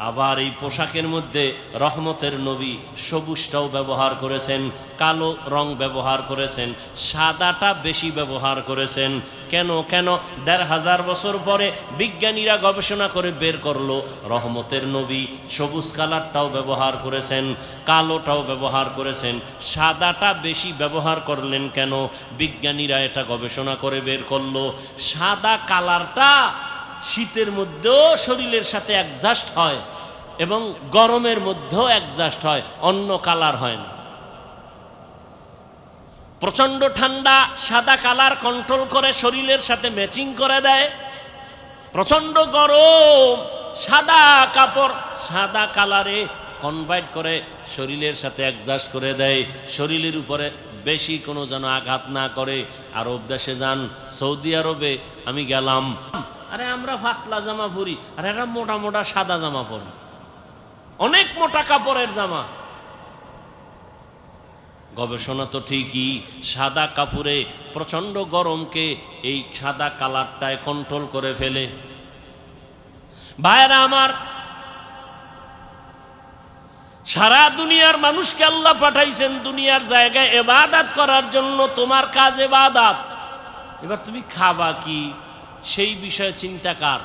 আবার এই পোশাকের মধ্যে রহমতের নবী সবুজটাও ব্যবহার করেছেন, কালো রং ব্যবহার করেছেন, সাদাটা বেশি ব্যবহার করেছেন। কেন? ১৫০০ বছর পরে বিজ্ঞানীরা গবেষণা করে বের করলো রহমতের নবী সবুজ কালারটাও ব্যবহার করেছেন, কালোটাও ব্যবহার করেছেন, সাদাটা বেশি ব্যবহার করলেন কেন? বিজ্ঞানীরা এটা গবেষণা করে বের করলো সাদা কালারটা শীতের মধ্যেও শরীরের সাথে অ্যাডজাস্ট হয় এবং গরমের মধ্যেও অ্যাডজাস্ট হয়, অন্য কালার হয় না। প্রচন্ড ঠান্ডা সাদা কালার কন্ট্রোল করে শরীরের সাথে ম্যাচিং করে দেয়, প্রচন্ড গরম সাদা কাপড় সাদা কালারে কনভার্ট করে শরীরের সাথে অ্যাডজাস্ট করে দেয়, শরীরের উপরে বেশি কোনো যেন আঘাত না করে। আরব দেশে যান, সৌদি আরবে আমি গেলাম, আরে আমরা পাতলা জামা পরি, আর এরা মোটা মোটা সাদা জামা পরে, অনেক মোটা কাপড়ের জামা। গবেষণা তো ঠিকই, সাদা কাপড়ে প্রচন্ড গরমকে এই সাদা কালারটায় কন্ট্রোল করে ফেলে। ভাইরা আমার, সারা দুনিয়ার মানুষকে আল্লাহ পাঠাইছেন দুনিয়ার জায়গায় ইবাদত করার জন্য। তোমার কাজ ইবাদত। এবার তুমি খাবা কি সেই বিষয়ে চিন্তা কার?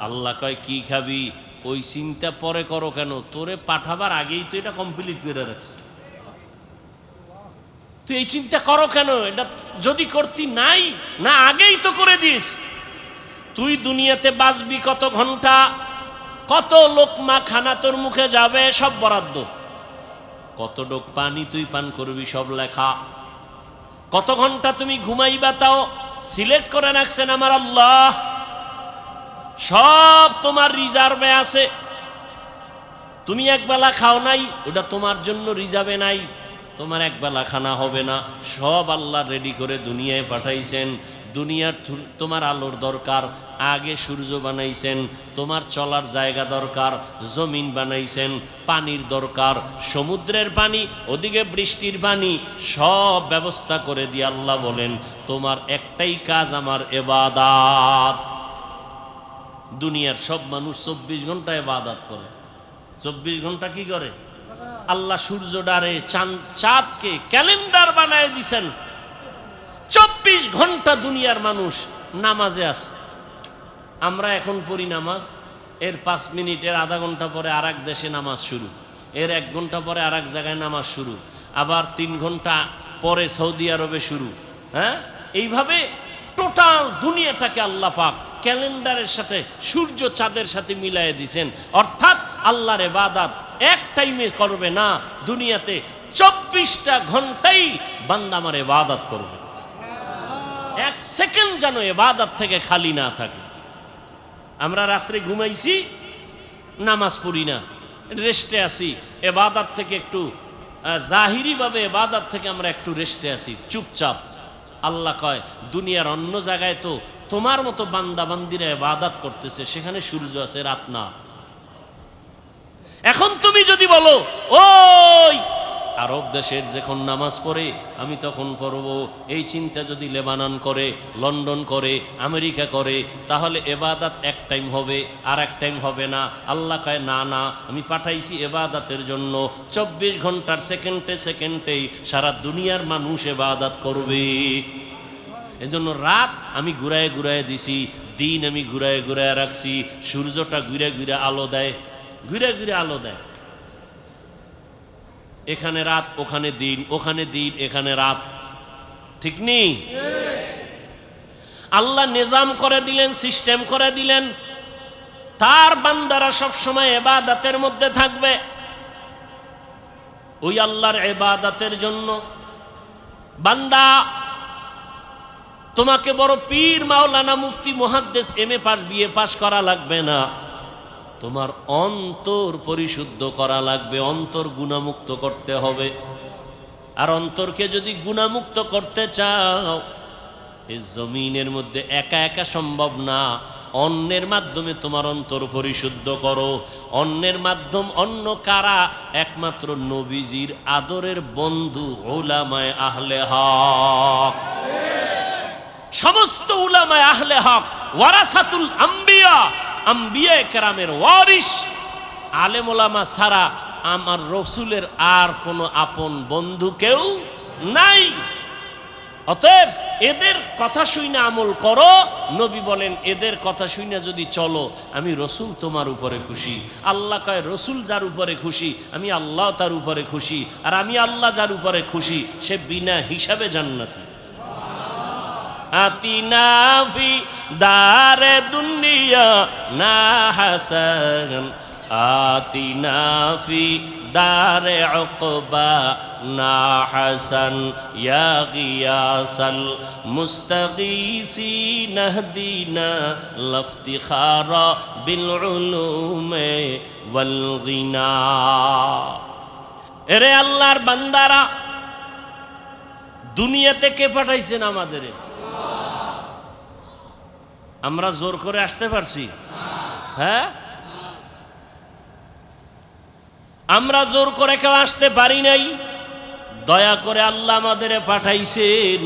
আল্লাহ কয় কি খাবি ওই চিন্তা পরে করো কেন? তোরে পাঠাবার আগেই তো এটা কমপ্লিট করে রাখছে, তুই এই চিন্তা করো কেন? এটা যদি করতি নাই না আগেই তো করে দিস। তুই দুনিয়াতে বাঁচবি কত ঘন্টা, কত লোকমা খানা তোর মুখে যাবে সব বরাদ্দ, কত ডোক পানি তুই পান করবি সব লেখা, কত ঘন্টা তুমি ঘুমাইবা তাও সিলেক্ট করে রাখছেন আমার আল্লাহ, সব তোমার রিজার্ভে আছে। তুমি একবেলা খাও নাই, ওটা তোমার জন্য রিজার্ভে নাই, তোমার একবেলা খানা হবে না, সব আল্লাহ রেডি করে দুনিয়ায় পাঠাইছেন। দুনিয়ার তোমার আলোর দরকার, আগে সূর্য বানাইছেন, তোমার চলার জায়গা দরকার, জমিন বানাইছেন, পানির দরকার, সমুদ্রের পানি, ওদিকে বৃষ্টির পানি, সব ব্যবস্থা করে দিয়ে আল্লাহ বলেন তোমার একটাই কাজ আমার ইবাদত। দুনিয়ার সব মানুষ ২৪ ঘন্টা ইবাদত করে। ২৪ ঘন্টা কি করে? আল্লাহ সূর্যটারে চাঁদকে ক্যালেন্ডার বানায় দিছেন, ২৪ ঘন্টা দুনিয়ার মানুষ নামাজে আছে। আমরা এখন পড়ি নামাজ, এর ৫ মিনিট এর আধা ঘন্টা পরে আর এক দেশে নামাজ শুরু, এর ১ ঘন্টা পরে আর এক জায়গায় নামাজ শুরু, আবার ৩ ঘন্টা পরে সৌদি আরবে শুরু। হ্যাঁ, এইভাবে টোটাল দুনিয়াটাকে আল্লাহ পাক ক্যালেন্ডারের সাথে সূর্য চাঁদের সাথে মিলাই দিছেন। অর্থাৎ আল্লাহর ইবাদত এক টাইমে করবে না, দুনিয়াতে ২৪টা ঘন্টাই বান্দা আমার ইবাদত করবে, ১ সেকেন্ড যেন ইবাদত থেকে খালি না থাকে। আমরা রাত্রে ঘুমাইছি, নামাজ পড়ি না, রেস্টে আছি, ইবাদত থেকে একটু জাহিরিভাবে ইবাদত থেকে আমরা একটু রেস্টে আছি, চুপচাপ। আল্লাহ কয় দুনিয়ার অন্য জায়গায় তো তোমার মতো বান্দা বান্দিরা ইবাদত করতেছে, সেখানে সূর্য আছে, রাত না। এখন তুমি যদি বলো ওই আরব দেশের যখন নামাজ পড়ে আমি তখন পড়ব, এই চিন্তা যদি লেবানন করে, লন্ডন করে, আমেরিকা করে, তাহলে ইবাদত এক টাইম হবে আর এক টাইম হবে না। আল্লাহ কয় না না, আমি পাঠাইছি ইবাদতের জন্য, ২৪ ঘন্টার সেকেন্ডে সেকেন্ডেই সারা দুনিয়ার মানুষ ইবাদত করবে। এজন্য রাত আমি ঘুরায় ঘুরায় দিছি, দিন আমি ঘুরায় ঘুরায় রাখছি। সূর্যটা ঘুরে ঘুরে আলো দেয়, ঘুরে ঘুরে আলো দেয়। এখানে রাত, ওখানে দিন, ওখানে দিন, এখানে রাত, ঠিক নেই? আল্লাহ নিজাম করে দিলেন, সিস্টেম করে দিলেন, তার বান্দারা সব সময় ইবাদতের মধ্যে থাকবে। ওই আল্লাহর ইবাদতের জন্য বান্দা, তোমাকে বড় পীর, মাওলানা, মুফতি, মুহাদ্দিস, এমএ পাস, বিএ পাস করা লাগবে না, তোমার অন্তর পরিশুদ্ধ করা লাগবে, অন্তর গুনাহমুক্ত করতে হবে। আর অন্তরকে যদি গুনাহমুক্ত করতে চাও, এই জমিনের মধ্যে একা একা সম্ভব না, অন্যের মাধ্যমে তোমার অন্তর পরিশুদ্ধ করো। অন্যের মাধ্যম অন্য কারা? একমাত্র নবীজির আদরের বন্ধু উলামায়ে আহলে হক। সমস্ত উলামায়ে আহলে হক ওয়ারাসাতুল আম্বিয়া, আম্বিয়া কেরামের ওয়ারিস, আলেম ওলামা ছাড়া আমার রসুলের আর কোনো আপন বন্ধু কেউ নাই। অতএব এদের কথা শুনে আমল করো। নবী বলেন এদের কথা শুনে যদি চলো আমি রসুল তোমার উপরে খুশি। আল্লাহ কয় রসুল যার উপরে খুশি আমি আল্লাহ তার উপরে খুশি, আর আমি আল্লাহ যার উপরে খুশি সে বিনা হিসাবে জান্নাতি। আতিনা ফি দারে দুনিয়া না হাসান, আতিনা ফি দারে উকবা না হাসান, ইয়া গিয়াসাল মুস্তাগীসিন ইহদিনা লাফতিখারা বিল উলুমে ওয়াল গিনা। এরে আল্লাহর বান্দারা, দুনিয়াতে কে পাঠাইছেন আমাদের? আমরা জোর করে আসতে পারছি? হ্যাঁ, আমরা জোর করে কেউ আসতে পারি নাই। দয়া করে আল্লাহ আমাদের পাঠাইছেন।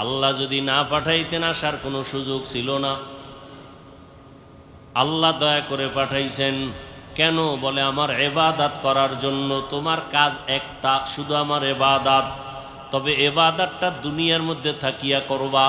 আল্লাহ যদি না পাঠাইতেন আসার কোনো সুযোগ ছিল না। আল্লাহ দয়া করে পাঠাইছেন। কেন? বলে আমার ইবাদত করার জন্য। তোমার কাজ একটা, শুধু আমার ইবাদত। তবে ইবাদতটা দুনিয়ার মধ্যে থাকিয়া করবা,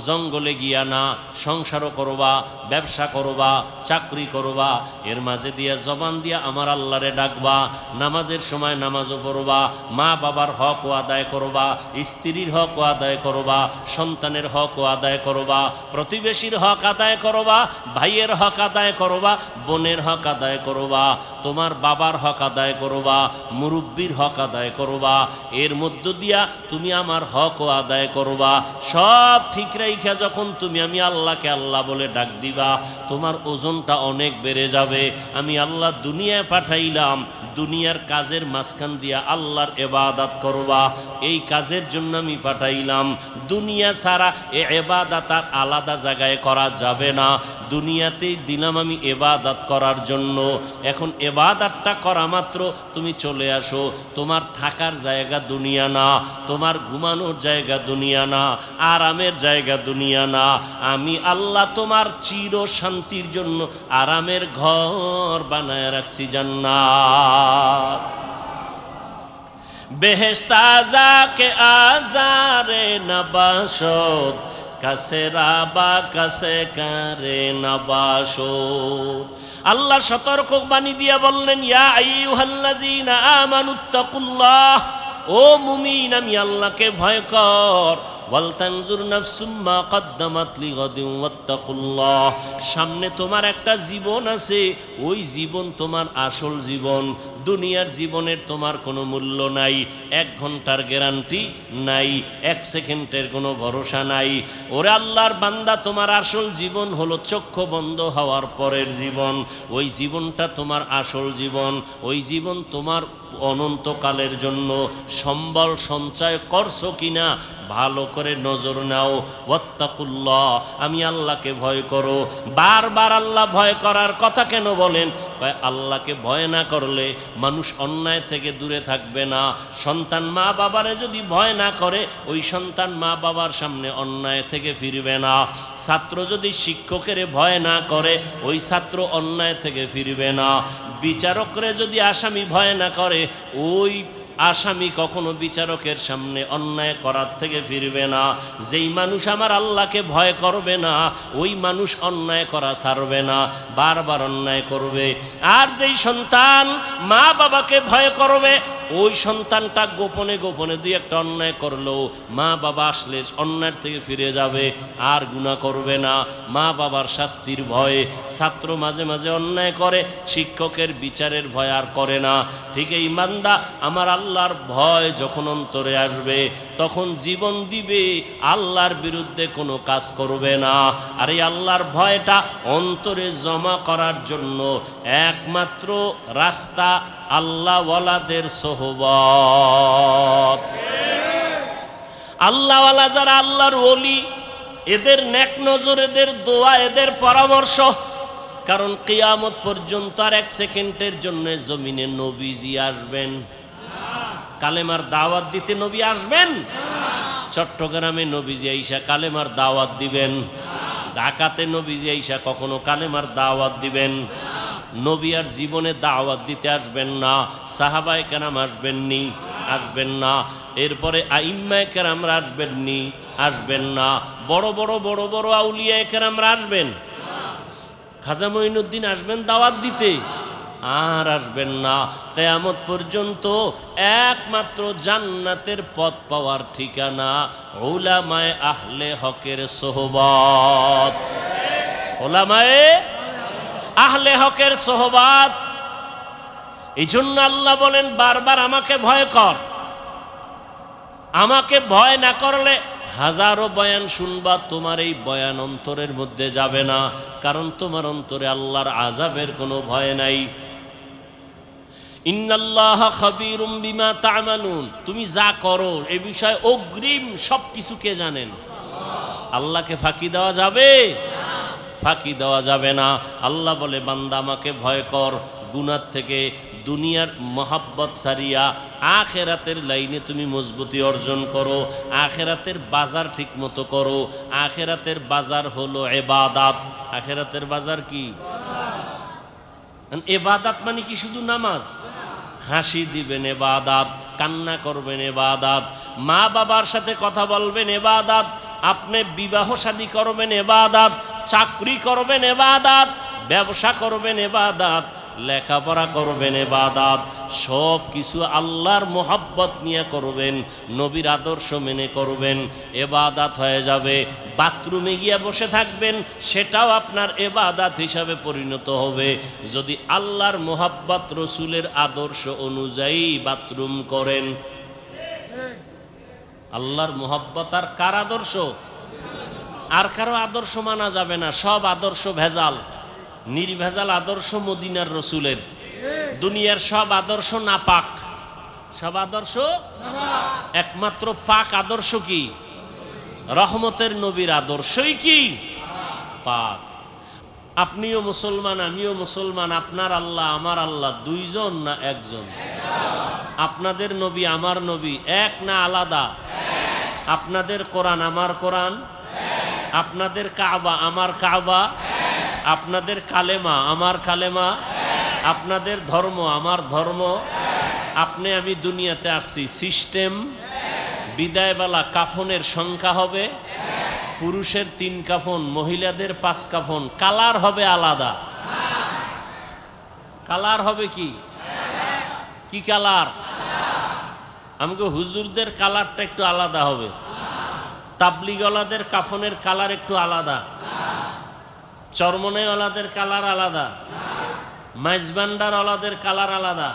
জঙ্গলে গিয়া না। সংসারও করবা, ব্যবসা করবা, চাকরি করবা, এর মাঝে দিয়া জবান দিয়া আমার আল্লাহরে ডাকবা। নামাজের সময় নামাজও পড়বা, মা বাবার হকও আদায় করবা, স্ত্রীর হকও আদায় করবা, সন্তানের হকও আদায় করবা, প্রতিবেশীর হক আদায় করবা, ভাইয়ের হক আদায় করবা, বোনের হক আদায় করবা, তোমার বাবার হক আদায় করবা, মুরব্বির হক আদায় করবা। এর মধ্য দিয়া তুমি আমার হকও আদায় করবা। সব ঠিক রাইখা যখন তুমি আমি আল্লাহকে আল্লাহ বলে ডাক দিবা, তোমার ওজনটা অনেক বেড়ে যাবে। আমি আল্লাহ দুনিয়ায় পাঠাইলাম, দুনিয়ার কাজের মাঝখান দিয়া আল্লাহর ইবাদত করবা, এই কাজের জন্য আমি পাঠাইলাম। দুনিয়া ছাড়া এ ইবাদত আর আলাদা জায়গায় করা যাবে না। দুনিয়াতেই দিলাম আমি ইবাদত করার জন্য। এখন ইবাদতটা করা মাত্র তুমি চলে আসো। তোমার থাকার জায়গা দুনিয়া না, তোমার ঘুমানোর জায়গা দুনিয়া না, আরামের জায়গা দুনিয়া না। আমি আল্লাহ তোমার চির শান্তির জন্য আরামের ঘর বানায় রাখছি জান্নাত। বেহেশতা যাকে আজারে নবাসত, কাছে রাবা কাছে কারে নবাসত। আল্লাহ সতর্ক বাণী দিয়ে বললেন, ইয়া আইয়ুহাল্লাযীনা আমানুত্তাকুল্লাহ, ও মুমিন আমি আল্লাহকে ভয় কর। ওয়ালতানজুর নাফসুম মা কদ্দামাত লিগাদিন ওয়াত্তাকুল্লাহ। সামনে তোমার একটা জীবন আছে, ওই জীবন তোমার আসল জীবন। দুনিয়ার জীবনের তোমার কোনো মূল্য নাই, 1 ঘন্টার গ্যারান্টি নাই, 1 সেকেন্ডের কোনো ভরসা নাই। ওরে আল্লাহর বান্দা, তোমার আসল জীবন হলো চক্ষু বন্ধ হওয়ার পরের জীবন। ওই জীবনটা তোমার আসল জীবন, ওই জীবন তোমার অনন্তকালের জন্য। সম্বল সঞ্চয় করছো কিনা ভালো করে নজর নাও। ওয়াত্তাকুল্লাহ, আমি আল্লাহকে ভয় করো। বারবার আল্লাহ ভয় করার কথা কেন বলেন? আল্লাহকে ভয় না করলে মানুষ অন্যায় থেকে দূরে থাকবে না। সন্তান মা বাবারে যদি ভয় না করে, ওই সন্তান মা বাবার সামনে অন্যায় থেকে ফিরবে না। ছাত্র যদি শিক্ষকের ভয় না করে, ওই ছাত্র অন্যায় থেকে ফিরবে না। বিচারকরে যদি আসামি ভয় না করে, ওই আসামি কখনো বিচারকের সামনে অন্যায় করার থেকে ফিরবে না। যেই মানুষ আমার আল্লাহকে ভয় করবে না, ওই মানুষ অন্যায় করা ছাড়বে না, বারবার অন্যায় করবে। আর যেই সন্তান মা বাবাকে ভয় করবে, ওই সন্তানটা গোপনে গোপনে 2-1টা অন্যায় করলেও মা বাবা আসলে অন্যায় থেকে ফিরে যাবে, আর গুনাহ করবে না। মা বাবার শাস্তির ভয়ে ছাত্র মাঝে মাঝে অন্যায় করে, শিক্ষকের বিচারের ভয় আর করে না। ঠিক এই বান্দা, আমার আল্লাহর ভয় যখন অন্তরে আসবে, তখন জীবন দিবে, আল্লাহর বিরুদ্ধে কোনো কাজ করবে না। আর এই আল্লাহর ভয়টা অন্তরে জমা করার জন্য একমাত্র রাস্তা আল্লাহওয়ালাদের সোহবত। আল্লাহওয়ালা যারা, আল্লাহর ওলি, এদের নেক নজর, এদের দোয়া, এদের পরামর্শ। কারণ কিয়ামত পর্যন্ত আর 1 সেকেন্ডের জন্য জমিনে নবীজি আসবেন? কালেমার দাওয়াত দিতে নবী আসবেন? চট্টগ্রামে নবীজি আইসা কালেমার দাওয়াত দিবেন? ঢাকাতে নবীজি আইসা কখনো কালেমার দাওয়াত দিবেন? নবী আর জীবনে দাওয়াত দিতে আসবেন না, সাহাবায়ে কেরাম আসবেন না, এরপরে আইম্মায়ে কেরামরা আসবেন না, বড় বড় আউলিয়ায়ে কেরামরা আসবেন। খাজা মঈনুদ্দিন আসবেন দাওয়াত দিতে, আর আসবেন না। কিয়ামত পর্যন্ত একমাত্র জান্নাতের পথ পাওয়ার ঠিকানা উলামায়ে আহলে হকের সোহবত, উলামায়ে আহলে হকের সোহবত। এই জন্য আল্লাহ বলেন বারবার আমাকে ভয় কর, আমাকে ভয় না করলে হাজারো বয়ান শুনবা, তোমার এই বয়ান অন্তরের মধ্যে যাবে না, কারণ তোমার অন্তরে আল্লাহর আযাবের কোনো ভয় নাই। ইন্নাল্লাহা খাবীরুম বিমা তা'মালুন, তুমি যা করো এই বিষয়ে অগ্রিম সবকিছু কে জানেন? আল্লাহকে ফাঁকি দেওয়া যাবে? ফাঁকি দেওয়া যাবে না। আল্লাহ বলে বান্দা আমাকে ভয় কর, গুনাহ থেকে দুনিয়ার মহাব্বত সারিয়া আখেরাতের লাইনে তুমি মজবুতি অর্জন করো, আখেরাতের বাজার ঠিক মতো করো। আখেরাতের বাজার হলো ইবাদত। আখেরাতের বাজার কি? ইবাদত মানে কি শুধু নামাজ? হাসি দিবেন ইবাদত, কান্না করবেন ইবাদত, মা বাবার সাথে কথা বলবেন ইবাদত, আপনি বিবাহ শাদী করবেন ইবাদত, চাকরি করবেন ইবাদত, ব্যবসা করবেন ইবাদত, লেখাপড়া করবেন ইবাদত, সব কিছু আল্লাহর মোহাব্বত নিয়ে করবেন, নবীর আদর্শ মেনে করবেন, ইবাদত হয়ে যাবে। বাথরুমে গিয়ে বসে থাকবেন, সেটাও আপনার ইবাদত হিসাবে পরিণত হবে যদি আল্লাহর মোহাব্বত রসুলের আদর্শ অনুযায়ী বাথরুম করেন। আল্লাহর মোহাব্বত আর কার আদর্শ? আর কারো আদর্শ মানা যাবে না, সব আদর্শ ভেজাল। নির্ভেজাল আদর্শ মদিনার রসুলের, দুনিয়ার সব আদর্শ নাপাক, সব আদর্শ একমাত্র পাক আদর্শ কি? রহমতের নবীর আদর্শই কি? পাক। আপনিও মুসলমান, আমিও মুসলমান, আপনার আল্লাহ আমার আল্লাহ দুইজন না একজন? আপনাদের নবী আমার নবী এক না আলাদা? আপনাদের কোরআন আমার কোরআন, আপনাদের কাবা আমার কাবা, আপনাদের কালেমা আমার কালেমা, আপনাদের ধর্ম আমার ধর্ম। আপনি আমি দুনিয়াতে আসছি, সিস্টেম বিদায়বেলা কাফনের সংখ্যা হবে পুরুষের 3 কাফন, মহিলাদের 5 কাফন, কালার হবে আলাদা। কালার হবে কি? কি কালার? আমাকে হুজুরদের কালারটা একটু আলাদা হবে, তাবলিগওয়ালাদের কাফনের কালার একটু আলাদা, চরমনাইওয়ালাদের কালার আলাদা, মাইজবান্ডারওয়ালাদের কালার আলাদা,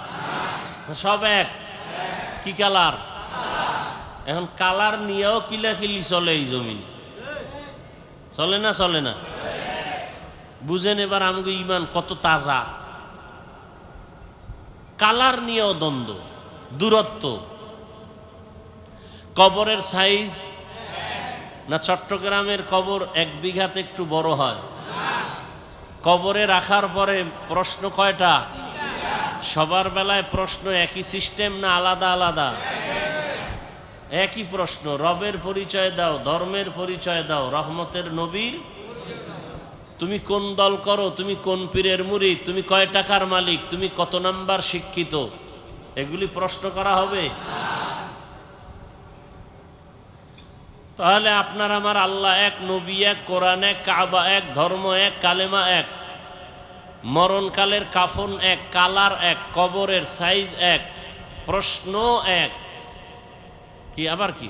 সব এক। কি কালার? এখন কালার নিয়েও কিলাকিলি চলে এই জমিন, চলে না? চলে না? বুঝেন এবার আমাকে ইমান কত তাজা। কালার নিয়েও দ্বন্দ্ব, দূরত্ব। কবরের সাইজ না চট্টগ্রামের কবর 1 বিঘাতে একটু বড় হয়? কবরে রাখার পরে প্রশ্ন কয়টা? সবার বেলায় প্রশ্ন একই সিস্টেম না আলাদা আলাদা? একই প্রশ্ন। রবের পরিচয় দাও, ধর্মের পরিচয় দাও, রহমতের নবীর। তুমি কোন দল করো, তুমি কোন পীরের মুরিদ, তুমি কয় টাকার মালিক, তুমি কত নাম্বার শিক্ষিত, এগুলি প্রশ্ন করা হবে? তাহলে আপনার আমার আল্লাহ এক, নবী এক, কোরআন এক, কাবা এক, ধর্ম এক, কালেমা এক, মরণকালের কাফন এক, কালার এক, কবরের সাইজ এক, প্রশ্ন এক। কি আবার কি?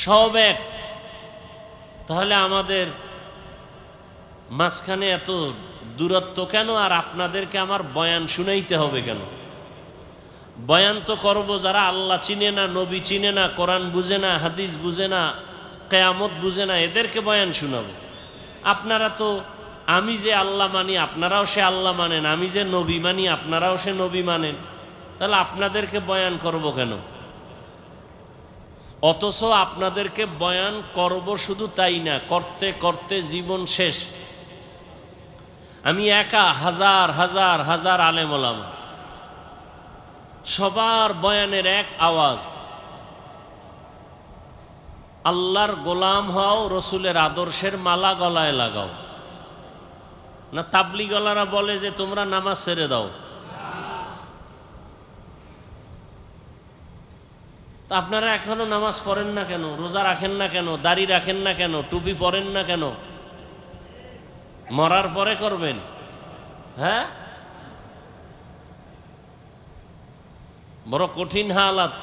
সব এক। তাহলে আমাদের মাঝখানে এত দূরত্ব কেন? আর আপনাদেরকে আমার বয়ান শুনাইতে হবে কেন? বয়ান তো করবো যারা আল্লাহ চিনে না, নবী চিনে না, কোরআন বুঝে না, হাদিস বুঝে না, কিয়ামত বুঝে না, এদেরকে বয়ান শুনাবো। আপনারা তো, আমি যে আল্লাহ মানি আপনারাও সে আল্লাহ মানেন, আমি যে নবী মানি আপনারাও সে নবী মানেন, তাহলে আপনাদেরকে বয়ান করব কেন? অথচ আপনাদেরকে বয়ান করব শুধু তাই না, করতে করতে জীবন শেষ। আমি একা হাজার হাজার হাজার আলেম ওলামা, সবার বয়ানের এক আওয়াজ, আল্লাহর গোলাম হও, রসুলের আদর্শের মালা গলায় লাগাও। না তাবলিগওয়ালারা বলে যে তোমরা নামাজ ছেড়ে দাও? তা আপনারা এখনো নামাজ পড়েন না কেন? রোজা রাখেন না কেন? দাড়ি রাখেন না কেন? টুপি পরেন না কেন? মরার পরে করবেন? হ্যাঁ, বড় কঠিন হালাত।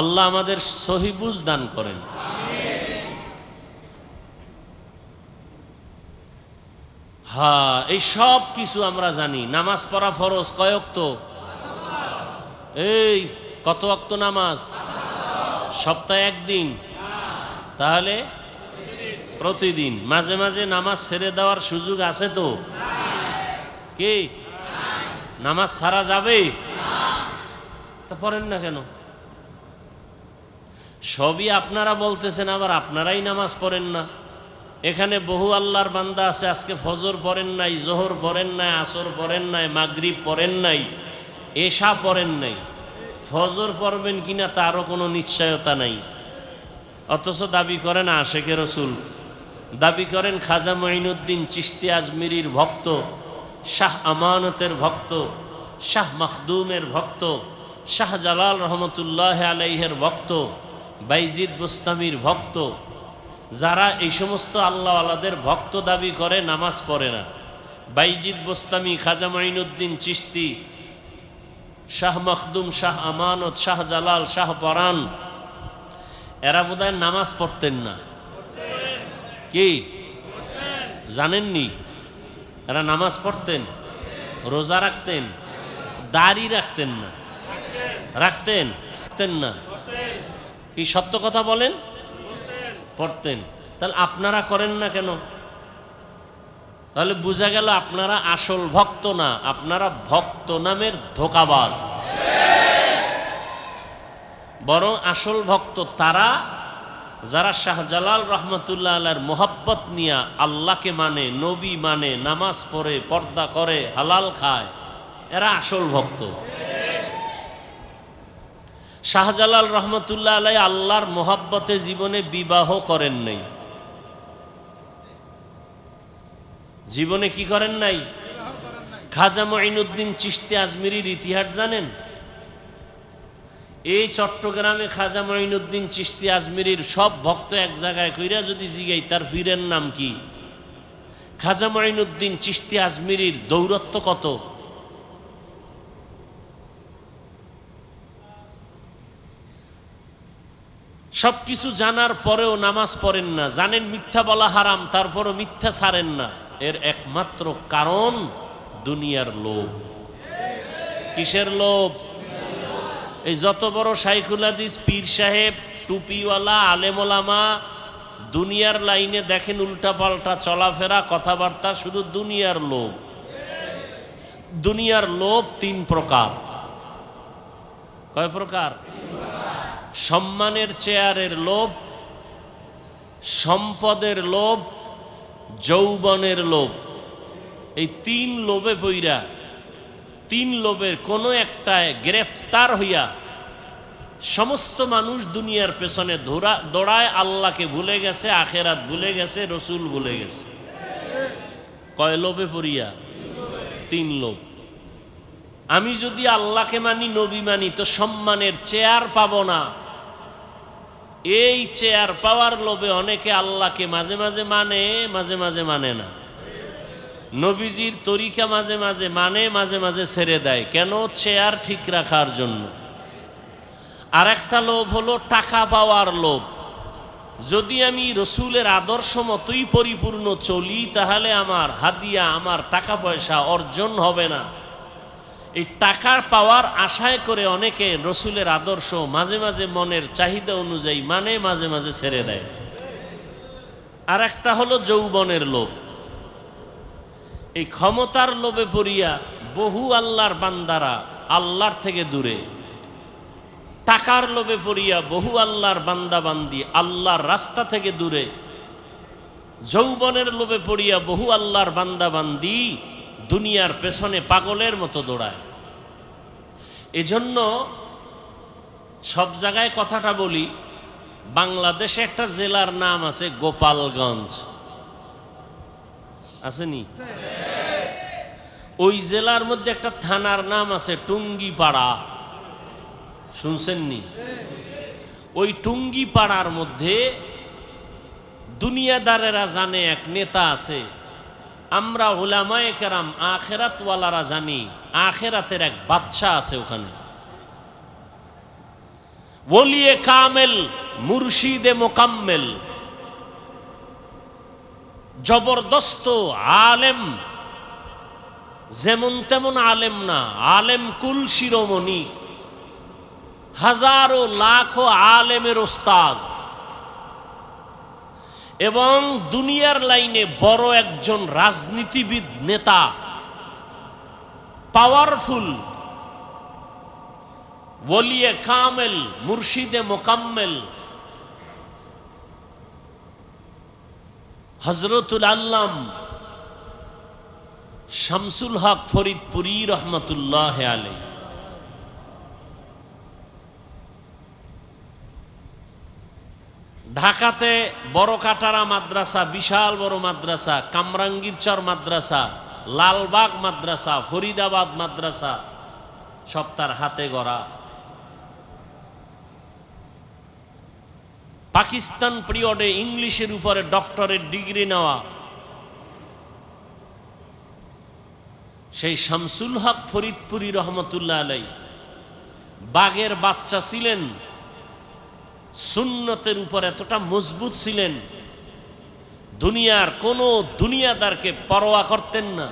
আল্লাহ আমাদের সহি বুঝ দান করেন। হ্যাঁ, এই সব কিছু আমরা জানি। নামাজ পড়া ফরজ কয় ওয়াক্ত? এই কত ওয়াক্ত নামাজ? সপ্তাহে একদিন? তাহলে প্রতিদিন। মাঝে মাঝে নামাজ ছেড়ে দেওয়ার সুযোগ আছে তো? কি নামাজ ছাড়া যাবে? তা পড়েন না কেন? সবই আপনারা বলতেছেন, আবার আপনারাই নামাজ পড়েন না। এখানে বহু আল্লাহর বান্দা আছে, আজকে ফজর পড়েন নাই, জোহর পড়েন নাই, আসর পড়েন নাই, মাগরিব পড়েন নাই, এশা পড়েন নাই। ফজর পড়বেন কিনা তারও কোনো নিশ্চয়তা নাই, অথচ দাবি করেন আশেকে রসুল, দাবি করেন খাজা মঈনুদ্দিন চিশতি আজমিরির ভক্ত, শাহ আমানতের ভক্ত, শাহ মখদুমের ভক্ত, শাহ জালাল রহমতুল্লাহ আলাইহের ভক্ত, বাইজিদ বুস্তামির ভক্ত। যারা এই সমস্ত আল্লাহওয়ালাদের ভক্ত দাবি করে নামাজ পড়ে না, বাইজিদ বুস্তামি, খাজা মঈনুদ্দিন চিশতি, শাহ মখদুম, শাহ আমানত, শাহ জালাল, শাহ পরান, এরা বোধহয় নামাজ পড়তেন না। কি জানেননি? এরা নামাজ পড়তেন, রোজা রাখতেন, দাড়ি রাখতেন না? রাখতেন? রাখতেন না? কি সত্য কথা বলেন? পড়তেন। তাহলে আপনারা করেন না কেন? তাহলে বোঝা গেল আপনারা আসল ভক্ত না, আপনারা ভক্ত নামের ধোঁকাবাজ। বরং আসল ভক্ত তারা যারা শাহজালাল রহমতুল্লাহ আলাইহির মোহাব্বত নিয়া আল্লাহকে মানে, নবী মানে, নামাজ পড়ে, পর্দা করে, হালাল খায়, এরা আসল ভক্ত। শাহজালাল রহমতুল্লাহ আলাইহি আল্লাহর মোহাব্বতে জীবনে বিবাহ করেন নাই। জীবনে কি করেন নাই? খাজা মঈনুদ্দিন চিশতি আজমিরির ইতিহাস জানেন? এই চট্টগ্রামে খাজা মঈনুদ্দিন চিশতি আজমিরির সব ভক্ত এক জায়গায় কইরা যদি জিগাই তার পীরের নাম কি, খাজা মঈনুদ্দিন চিশতি আজমিরির দৌরত্ব কত? সবকিছু জানার পরেও নামাজ পড়েন না। জানেন মিথ্যা বলা হারাম, তারপরও মিথ্যা ছাড়েন না। এর একমাত্র কারণ দুনিয়ার লোভ। কিসের লোভ? এই যত বড় শাইখুল হাদিস, পীর সাহেব, টুপিওয়ালা, আলেম ওলামা, দুনিয়ার লাইনে দেখেন উল্টাপাল্টা চলাফেরা, কথাবার্তা, শুধু দুনিয়ার লোভ। দুনিয়ার লোভ তিন প্রকার। কয় প্রকার? সম্মানের চেয়ারের লোভ, সম্পদের লোভ, যৌবনের লোভ। এই তিন লোভে পইরা, তিন লোভের কোনো একটায় গ্রেফতার হইয়া সমস্ত মানুষ দুনিয়ার পেছনে দৌড়ায়, আল্লাহকে ভুলে গেছে, আখেরাত ভুলে গেছে, রসুল ভুলে গেছে। কয় লোভে পড়িয়া? তিন লোভ। আমি যদি আল্লাহকে মানি, নবী মানি, তো সম্মানের চেয়ার পাবো না। এই চেয়ার পাওয়ার লোভে অনেকে আল্লাহকে মাঝে মাঝে মানে, মাঝে মাঝে মানে না। নবীজির তরিকা মাঝে মাঝে মানে, মাঝে মাঝে ছেড়ে দেয়। কেন? চেয়ার ঠিক রাখার জন্য। আর একটা লোভ হলো টাকা পাওয়ার লোভ। যদি আমি রসুলের আদর্শ মতোই পরিপূর্ণ চলি, তাহলে আমার হাদিয়া, আমার টাকা পয়সা অর্জন হবে না। এই টাকার পাওয়ার আশায় করে অনেকে রসুলের আদর্শ মাঝে মাঝে মনের চাহিদা অনুযায়ী মানে, মাঝে মাঝে ছেড়ে দেয়। আর একটা হলো যৌবনের লোভ। এই ক্ষমতার লোভে পড়িয়া বহু আল্লাহর বান্দারা আল্লাহর থেকে দূরে, টাকার লোভে পড়িয়া বহু আল্লাহর বান্দাবান্দি আল্লাহর রাস্তা থেকে দূরে, যৌবনের লোভে পড়িয়া বহু আল্লাহর বান্দাবান্দি দুনিয়ার পেছনে পাগলের মতো দৌড়ায়। এজন্য সব জায়গায় কথাটা বলি, বাংলাদেশে একটা জেলার নাম আছে গোপালগঞ্জ, আসেনি? ওই জেলার মধ্যে একটা থানার নাম আছে টুঙ্গিপাড়া, শুনছেননি? ওই টুঙ্গিপাড়ার মধ্যে দুনিয়াদারেরা জানে এক নেতা আছে, আমরা উলামায়ে কেরাম আখেরাতওয়ালারা জানি আখেরাতের এক বাদশা আছে ওখানে, ওলিয়ে কামেল মুর্শিদে মোকাম্মেল, জবরদস্ত আলেম, যেমন তেমন আলেম না, আলেম কুল শিরোমণি, হাজারো লাখো আলেমের ওস্তাদ এবং দুনিয়ার লাইনে বড় একজন রাজনীতিবিদ নেতা, পাওয়ারফুল, ওলিয়ে কামেল মুর্শিদে মোকাম্মেল হযরতুল আল্লাম শামসুল হক ফরিদপুরি রহমতুল্লাহ আলাইহি। ঢাকাতে বড় কাটারা মাদ্রাসা, বিশাল বড় মাদ্রাসা, কামরাঙ্গীরচর মাদ্রাসা, লালবাগ মাদ্রাসা, ফরিদাবাদ মাদ্রাসা সব তার হাতে গড়া। পাকিস্তান পিরিয়ডে ইংলিশের উপরে ডক্টরেট ডিগ্রি নেওয়া সেই শামসুল হক ফরিদপুরি রহমতুল্লাহ আলাইহি বাগের বাচ্চা ছিলেন, সুন্নতের উপর এতটা মজবুত ছিলেন, দুনিয়ার কোনো দুনিয়াদারকে পরোয়া করতেন না।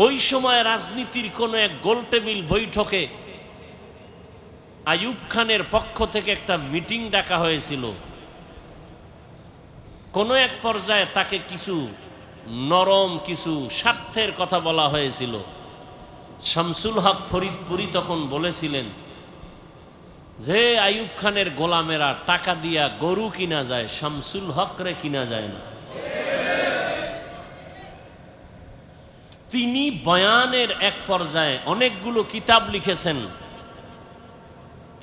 ওই সময় রাজনীতির কোনো এক গোলটেবিল বৈঠকে আইয়ুব খানের পক্ষ থেকে একটা মিটিং ডাকা হয়েছিল। কোনো এক পর্যায়ে তাকে কিছু নরম কিছু স্বার্থের কথা বলা হয়েছিল। শামসুল হক ফরিদপুরি তখন বলেছিলেন যে আইয়ুব খানের গোলামেরা টাকা দিয়া গরু কিনা যায়, শামসুল হকরে কিনা যায় না। তিনি বয়ানের এক পর্যায়ে অনেকগুলো কিতাব লিখেছেন,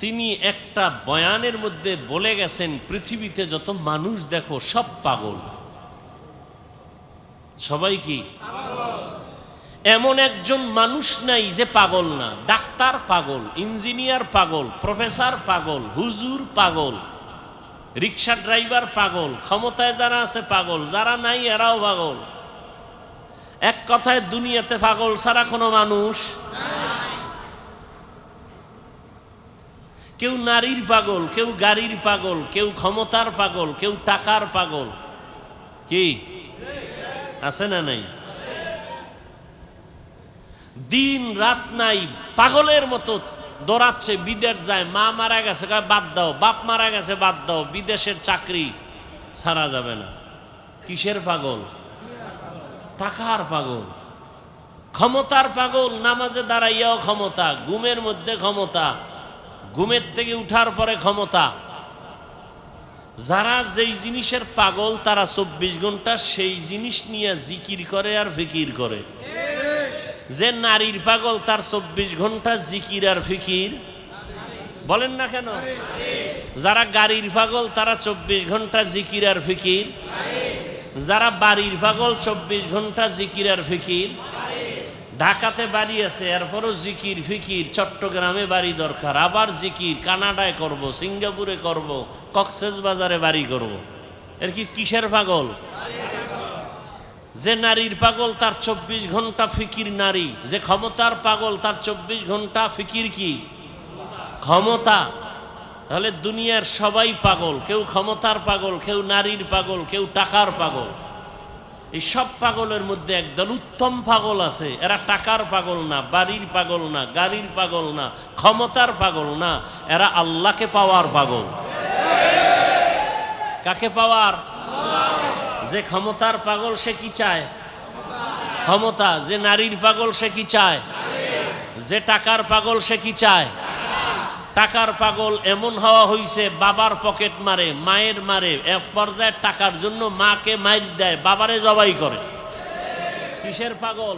তিনি একটা বয়ানের মধ্যে বলে গেছেন পৃথিবীতে যত মানুষ দেখো সব পাগল। সবাই কি? এমন একজন মানুষ নাই যে পাগল না। ডাক্তার পাগল, ইঞ্জিনিয়ার পাগল, প্রফেসর পাগল, হুজুর পাগল, রিক্সা ড্রাইভার পাগল, ক্ষমতায় যারা আছে পাগল, যারা নাই এরাও পাগল। এক কথায় দুনিয়াতে পাগল ছাড়া কোনো মানুষ। কেউ নারীর পাগল, কেউ গাড়ির পাগল, কেউ ক্ষমতার পাগল, কেউ টাকার পাগল। কি আছে না নাই? দিন রাত নাই পাগলের মতো দৌড়াচ্ছে, বিদেশ যায়, মা মারা গেছে বাদ দাও, বাপ মারা গেছে বাদ দাও, বিদেশের চাকরি ছাড়া যাবে না। কিসের পাগল? টাকার পাগল, ক্ষমতার পাগল। নামাজে দাঁড়াইয়াও ক্ষমতা, ঘুমের মধ্যে ক্ষমতা, ঘুমের থেকে উঠার পরে ক্ষমতা। যারা যেই জিনিসের পাগল তারা 24 ঘন্টা সেই জিনিস নিয়ে জিকির করে আর ফিকির করে। যে নারীর পাগল তার 24 ঘন্টা জিকির আর ফিকির। বলেন না কেন? যারা গাড়ির পাগল তারা 24 ঘন্টা জিকির আর ফিকির। যারা বাড়ির পাগল 24 ঘন্টা জিকির আর ফিকির। ঢাকাতে বাড়ি আছে এরপরও জিকির ফিকির, চট্টগ্রামে বাড়ি দরকার, আবার জিকির, কানাডায় করব, সিঙ্গাপুরে করব, কক্সবাজারে বাড়ি করব। এর কি কিসের পাগল? যে নারীর পাগল তার 24 ঘন্টা ফিকির নারী। যে ক্ষমতার পাগল তার 24 ঘন্টা ফিকির কি? ক্ষমতা। তাহলে দুনিয়ার সবাই পাগল, কেউ ক্ষমতার পাগল, কেউ নারীর পাগল, কেউ টাকার পাগল। এই সব পাগলের মধ্যে একদল উত্তম পাগল আছে, এরা টাকার পাগল না, বাড়ির পাগল না, গাড়ির পাগল না, ক্ষমতার পাগল না, এরা আল্লাহকে পাওয়ার পাগল। কাকে পাওয়ার? যে ক্ষমতার পাগল সে কি চায়? ক্ষমতা। যে নারীর পাগল সে কি চায়? যে টাকার পাগল সে কি চায়? টাকার পাগল এমন হওয়া হইছে বাবার পকেট মারে, মায়ের মারে, এক পর্যায়ে টাকার জন্য মাকে মাইর দেয়, বাবারে জবাই করে। কিসের পাগল?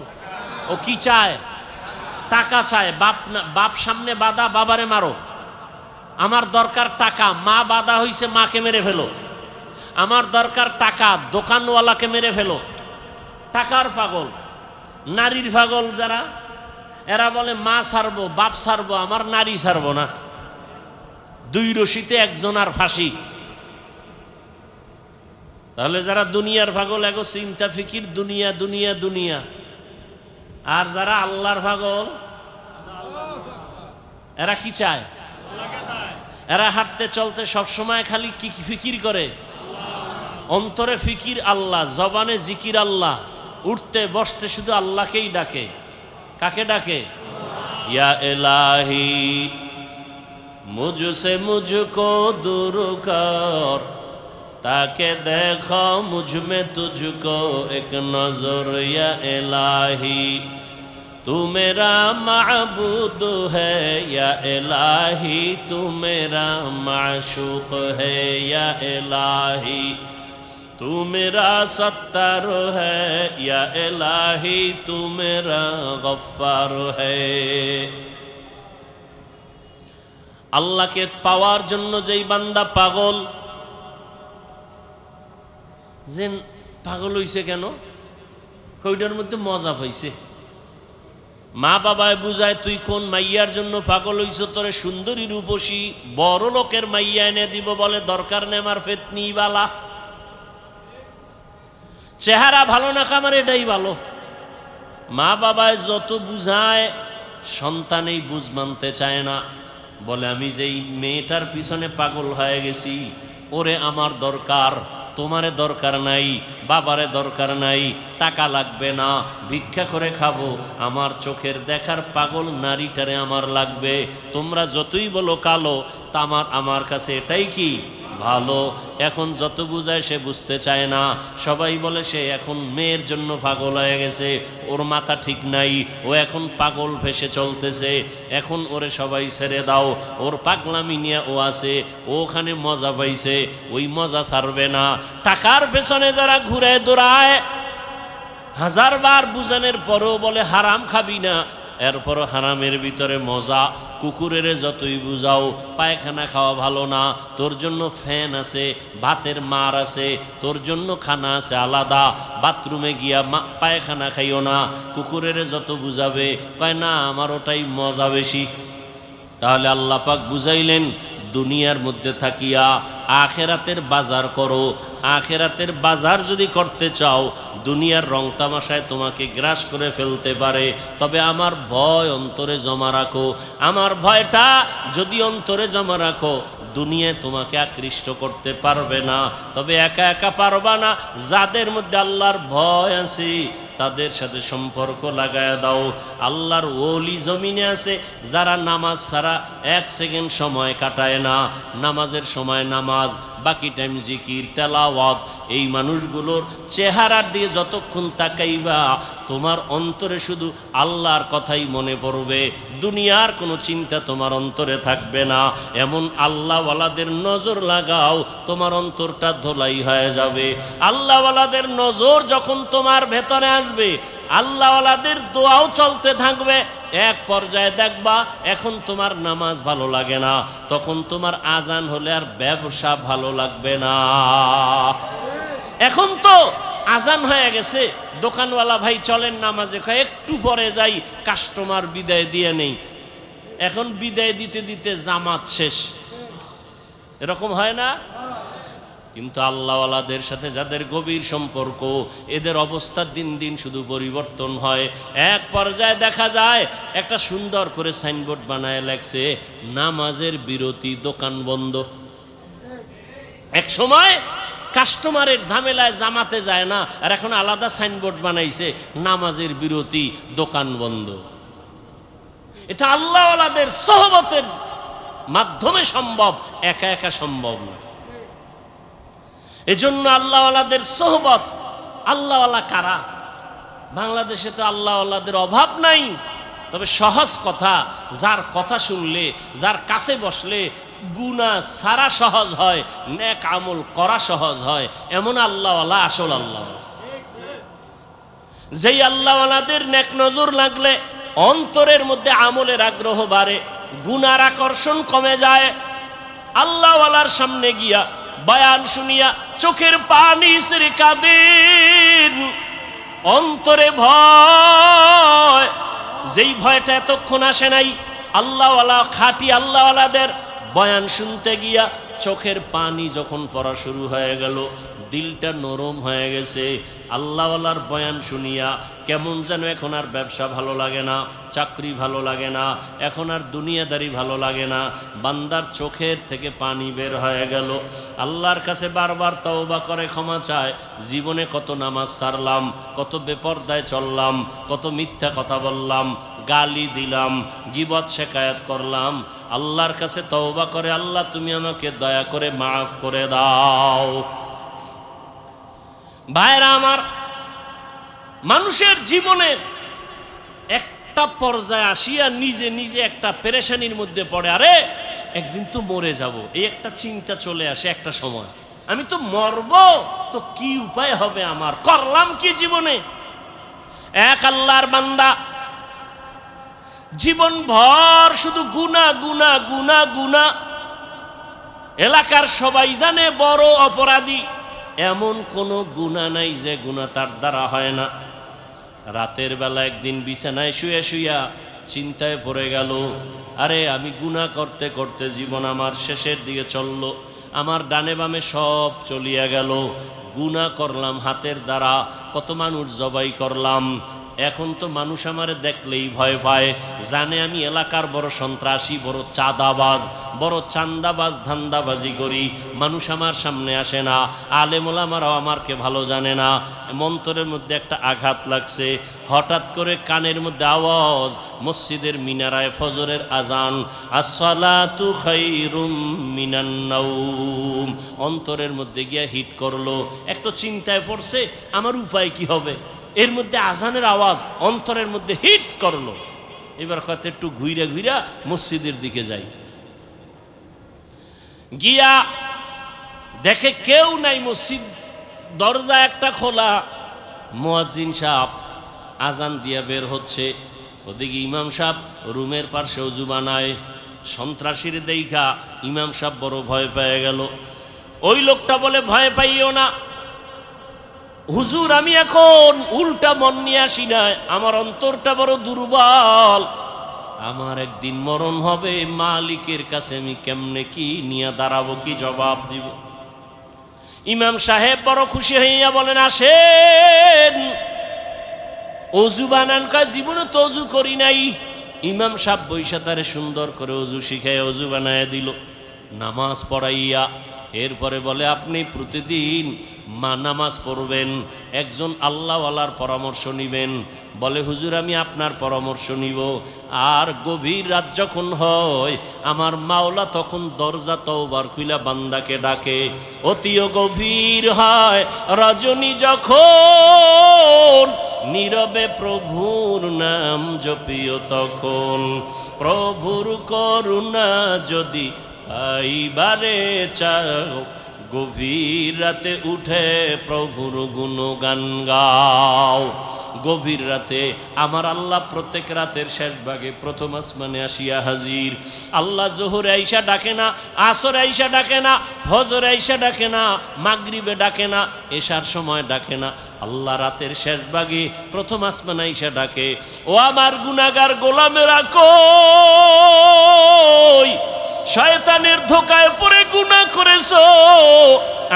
ও কি চায়? টাকা চায়। বাপ সামনে বাধা, বাবারে মারো। আমার দরকার টাকা, মা বাধা হইছে, মাকে মেরে ফেলো। আমার দরকার টাকা, দোকানওয়ালাকে মেরে ফেলো। টাকার পাগল, নারীর পাগল যারা, এরা বলে মা ছাড়বো, বাপ ছাড়বো, আমার নারী ছাড়বো না। দুই রশিতে একজন আর ফাঁসি। তাহলে যারা দুনিয়ার পাগল, এগো চিন্তা ফিকির দুনিয়া দুনিয়া দুনিয়া। আর যারা আল্লাহর পাগল, এরা কি চায়? এরা হাঁটতে চলতে সবসময় খালি কি ফিকির করে? অন্তরে ফিকির আল্লাহ, জবানে জিকির আল্লাহ, উঠতে বসতে শুধু আল্লাহকেই ডাকে। কাকে ডাকে? ইয়া ইলাহি মুঝসে মুঝকো दूर कर, ताके देखो मुझ में तुझको एक नजर। या इलाही तू मेरा माबूद है, या इलाही तू मेरा माशूक है। या इलाही तू मेरा सत्तार है, या इलाही तू मेरा गफ्फार है। আল্লাহকে পাওয়ার জন্য যেই বান্দা পাগল, যে পাগল হইছে কেন? কইটার মধ্যে মজা পাইছে। মা বাবায় বুঝায় তুই কোন মাইয়ার জন্য পাগল হইছ, তোরে সুন্দরী রূপসী বড় লোকের মাইয়া এনে দিব, বলে দরকার নেই, আমার ফেতনি বালা, চেহারা ভালো না কামার এটাই ভালো। মা বাবায় যত বুঝায়, সন্তানেই বুঝ মানতে চায় না। বলে আমি যেই মেয়েটার পিছনে পাগল হয়ে গেছি, ওরে আমার দরকার, তোমারে দরকার নাই, বাবারে দরকার নাই, টাকা লাগবে না, ভিক্ষা করে খাবো, আমার চোখের দেখার পাগল নারীটারে আমার লাগবে। তোমরা যতই বলো কালো, তা আমার কাছে এটাই কি ভালো। এখন যত বুঝায় সে বুঝতে চায় না। সবাই বলে সে এখন মেয়ের জন্য পাগল হয়ে গেছে, ওর মাথা ঠিক নাই, ও এখন পাগল ভেসে চলতেছে, এখন ওরে সবাই ছেড়ে দাও, ওর পাগলামি নিয়ে ও আছে, ওখানে মজা পাইছে, ওই মজা ছাড়বে না। টাকার পেছনে যারা ঘুরে দৌড়ায়, হাজারবার বুঝানোর পরেও বলে হারাম খাবি না, এরপর হারামের ভিতরে মজা। কুকুরের যতই বুঝাও পায়খানা খাওয়া ভালো না, তোর জন্য ফ্যান আছে, ভাতের মার আছে, তোর জন্য খানা আছে আলাদা, বাথরুমে গিয়া পায়খানা খাইও না। কুকুরের যত বুঝাবে কয় না আমার ওটাই মজা বেশি। তাহলে আল্লাহ পাক বুঝাইলেন, দুনিয়ার মধ্যে থাকিয়া আখেরাতের বাজার করো। আখেরাতের বাজার যদি করতে চাও, দুনিয়ার রং তামাশায় তোমাকে গ্রাস করে ফেলতে পারে, তবে আমার ভয় অন্তরে জমা রাখো। আমার ভয়টা যদি অন্তরে জমা রাখো, দুনিয়ায় তোমাকে আকৃষ্ট করতে পারবে না। তবে একা একা পারবা না, যাদের মধ্যে আল্লাহর ভয় আছে তাদের সাথে সম্পর্ক লাগায় দাও। আল্লাহর ওলি জমিনে আছে যারা নামাজ ছাড়া এক সেকেন্ড সময় কাটায় না, নামাজের সময় নামাজ, বাকি টাইম জিকির তেলাওয়াত। এই মানুষগুলোর চেহারার দিয়ে যতক্ষণ তাকাইবা, তোমার অন্তরে শুধু আল্লাহর কথাই মনে পড়বে, দুনিয়ার কোনো চিন্তা তোমার অন্তরে থাকবে না। এমন আল্লাহওয়ালাদের নজর লাগাও, তোমার অন্তরটা ধোলাই হয়ে যাবে। আল্লাহওয়ালাদের নজর যখন তোমার ভেতরে আসবে, আল্লাহওয়ালাদের দোয়াও চলতে থাকবে, এক পর্যায়ে দেখবা এখন তোমার নামাজ ভালো লাগে না, তখন তোমার আজান হলে আর ব্যবসা ভালো লাগবে না। এখন তো আজান হয়ে গেছে, দোকানওয়ালা ভাই চলেন নামাজে, একটু পরে যাই, কাস্টমার বিদায় দিয়ে নেই। এখন বিদায় দিতে দিতে জামাত শেষ, এরকম হয় না? কিন্তু আল্লাহওয়ালাদের সাথে যাদের গভীর সম্পর্ক, এদের অবস্থা দিন দিন শুধু পরিবর্তন হয়। এক পর্যায়ে দেখা যায় একটা সুন্দর করে সাইনবোর্ড বানায় লেখছে নামাজের বিরতি, দোকান বন্ধ। এক সময় কাস্টমারের ঝামেলায় জামাতে যায় না, আর এখন আলাদা সাইনবোর্ড বানাইছে নামাজের বিরতি, দোকান বন্ধ। এটা আল্লাহওয়ালাদের সোহবতের মাধ্যমে সম্ভব, একা একা সম্ভব না। এজন্য আল্লাহওয়ালাদের সোহবত। আল্লাহওয়ালা কারা? বাংলাদেশে তো আল্লাহওয়ালাদের অভাব নাই, তবে সহজ কথা, যার কথা শুনলে, যার কাছে বসলে গুনাহ সারা সহজ হয়, নেক আমল করা সহজ হয়, এমন আল্লাহওয়ালা আসল আল্লাহওয়ালা। যেই আল্লাহওয়ালাদের নেক নজর লাগলে অন্তরের মধ্যে আমলের আগ্রহ বাড়ে, গুনার আকর্ষণ কমে যায়, আল্লাহওয়ালার সামনে গিয়া বয়ান শুনিয়া চোখের পানি ছেড়ে কাঁদেন, অন্তরে ভয়, যেই ভয়টা এতক্ষণ আসে নাই। আল্লাহওয়ালা খাঁটি আল্লাহওয়ালাদের বয়ান শুনতে গিয়া চোখের পানি যখন পড়া শুরু হয়ে গেল, দিলটা নরম হয়ে গেছে। আল্লাহওয়ালার বয়ান শুনিয়া কেমন যেন এখন আর ব্যবসা ভালো লাগে না, চাকরি ভালো লাগে না, এখন আর দুনিয়াদারি ভালো লাগে না। বান্দার চোখের থেকে পানি বের হয়ে গেল। আল্লাহর কাছে বারবার তওবা করে ক্ষমা চায়, জীবনে কত নামাজ ছাড়লাম, কত বেপরদায় চললাম, কত মিথ্যা কথা বললাম, গালি দিলাম, গীবত শেকায়াত করলাম। আল্লাহর কাছে তওবা করে, আল্লাহ তুমি আমাকে দয়া করে মাফ করে দাও। ভাইরা আমার, মানুষের জীবনের একটা পর্যায়ে আসিয়া নিজে নিজে একটা পেরেশানির মধ্যে পড়ে, আরে একদিন তো মরে যাব, এই একটা চিন্তা চলে আসে একটা সময়, আমি তো মরব, তো কি উপায় হবে আমার, করলাম কি জীবনে। এক আল্লাহর বান্দা জীবন ভর শুধু গুনাহ গুনাহ গুনাহ গুনাহ, এলাকার সবাই জানে বড় অপরাধী, এমন কোনো গুনাহ নাই যে গুনাহ তার দ্বারা হয় না। রাতের বেলা একদিন বিছানায় শুয়ে শুইয়া চিন্তায় পড়ে গেল, আরে আমি গুনাহ করতে করতে জীবন আমার শেষের দিকে চলল, আমার ডানে বামে সব চলিয়া গেল, গুনাহ করলাম হাতের দ্বারা, কত মানুষ জবাই করলাম, এখন তো মানুষ আমারে দেখলেই ভয় পায়, জানে আমি এলাকার বড় সন্ত্রাসী, বড় চাঁদাবাজ, বড় চান্দাবাজ, ধান্দাবাজি করি, মানুষ আমার সামনে আসে না, আলেম ওলামারাও আমারকে ভালো জানে না। মন্তরের মধ্যে একটা আঘাত লাগছে, হঠাৎ করে কানের মধ্যে আওয়াজ, মসজিদের মিনারায় ফজরের আজান, আসসালাতু খায়রুম মিনান নাওম, অন্তরের মধ্যে গিয়া হিট করলো। এক তো চিন্তায় পড়ছে আমার উপায় কি হবে, এর মধ্যে আজানের আওয়াজ অন্তরের মধ্যে হিট করলো। এবার কত একটু ঘুইরা ঘুইরা মসজিদের দিকে যাই, গিয়া দেখে কেউ নাই, মসজিদ দরজা একটা খোলা, মুয়াজ্জিন সাহেব আজান দিয়া বের হচ্ছে, ওদিকে ইমাম সাহেব রুমের পাশে ওযু বানায়। সন্ত্রাসীর দেইখা ইমাম সাহেব বড় ভয় পেয়ে গেল। ওই লোকটা বলে, ভয় পাইও না হুজুর, আমি এখন উল্টা মন নিয়ে আসি না, আমার অন্তরটা বড় দুর্বল, আমার একদিন মরণ হবে, মালিকের কাছে আমি কেমনে কি নিয়ে দাঁড়াবো, কি জবাব দিব। ইমাম সাহেব বড় খুশি হইয়া বলেন, আসেন অজু বানান। কয় জীবনে তো অজু করি নাই। ইমাম সাহেব বৈশা তারে সুন্দর করে অজু শিখায় অজু বানায় দিল, নামাজ পড়াইয়া এরপরে বলে, আপনি প্রতিদিন নামাজ পড়বেন, একজন আল্লাহওয়ালার পরামর্শ নিবেন। বলে, হুজুর আমি আপনার পরামর্শ নিব। আর গভীর রাত যখন হয়, আমার মাওলা তখন দরজা তওবার খুইলা বান্দাকে ডাকে। অতিও গভীর হয় রজনী যখন, নীরবে প্রভুর নাম জপিও তখন, প্রভুর করুণা যদি পাইবারে চাও, গভীর রাতে উঠে প্রভুর গুণগান গাও। গভীর রাতে আমার আল্লাহ প্রত্যেক রাতের শেষ ভাগে প্রথম আসমানে আসিয়া হাজির। আল্লাহ জোহরে আইসা ডাকে না, আসরে আইসা ডাকে না, ফজরে আইসা ডাকে না, মাগরিবে ডাকে না, এশার সময় ডাকে না, আল্লাহ রাতের শেষ ভাগে প্রথম আসমানে আইসা ডাকে, ও আমার গুনাহগার গোলামেরা কই, শয়তানের ধোকায় পড়ে গুনাহ করেছো,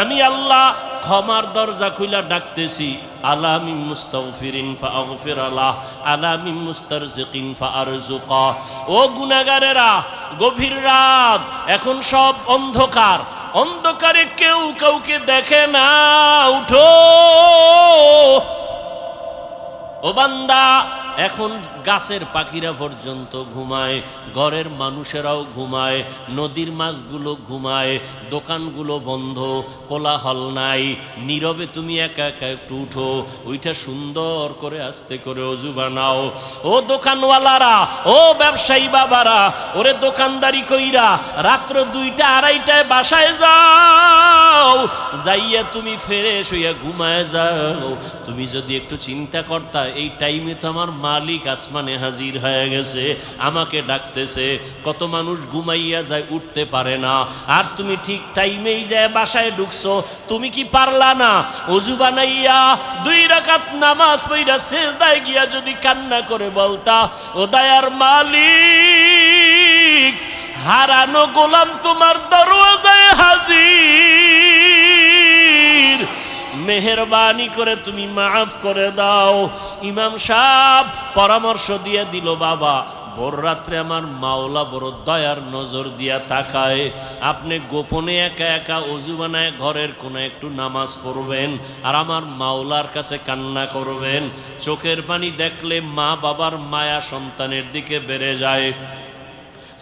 আমি আল্লাহ ক্ষমার দরজা খুইলা ডাকতেছি। আলামি মুস্তাগফিরিন ফাগফির আলাহ, আলামি মুস্তারজিকিন ফারজুকা। ও গুনাহগারেরা, গভীর রাত, এখন সব অন্ধকার, অন্ধকারে কেউ কাউকে দেখে না, উঠো ও বান্দা। এখন গাছের পাখিরা পর্যন্ত ঘুমায়, ঘরের মানুষেরাও ঘুমায়, নদীর মাছগুলো ঘুমায়, দোকানগুলো বন্ধ, কোলাহল নাই, নীরবে তুমি একা একা একটু উঠো, ওইটা সুন্দর করে আস্তে করে অজু বানাও। ও দোকানওয়ালারা, ও ব্যবসায়ী বাবারা, ওরে দোকানদারি কইরা রাত্র 2টা 2:30টায় বাসায় যাও, যাইয়া তুমি ফ্রেশ হইয়া ঘুমায় যাও। তুমি যদি একটু চিন্তা করতা, এই টাইমে তো আমার মালিক আসমানে হাজির হয়ে গেছে, আমাকে ডাকতেছে। কত মানুষ ঘুমাইয়া যায়, উঠতে পারে না, আর তুমি ঠিক টাইমেই যায় বাসায় ঢুকছো। তুমি কি পারলা না ওযু বানাইয়া 2 রাকাত নামাজ পড়া সিজদায় গিয়া যদি কান্না করে বলতা, ও দয়ার মালিক, হারানো গোলাম তোমার দরওয়াজায় হাজির, মেহেরবানি করে তুমি মাফ করে দাও। ইমাম সাহেব পরামর্শ দিয়ে দিল, বাবা ভোর রাত্রে আমার মাওলা বড় দয়ার নজর দিয়া তাকায়, আপনি গোপনে একা একা ওযু বানায় ঘরের কোণে একটু নামাজ পড়বেন আর আমার মাওলার কাছে কান্না করবেন। চোখের পানি দেখলে মা বাবার মায়া সন্তানের দিকে বেড়ে যায়,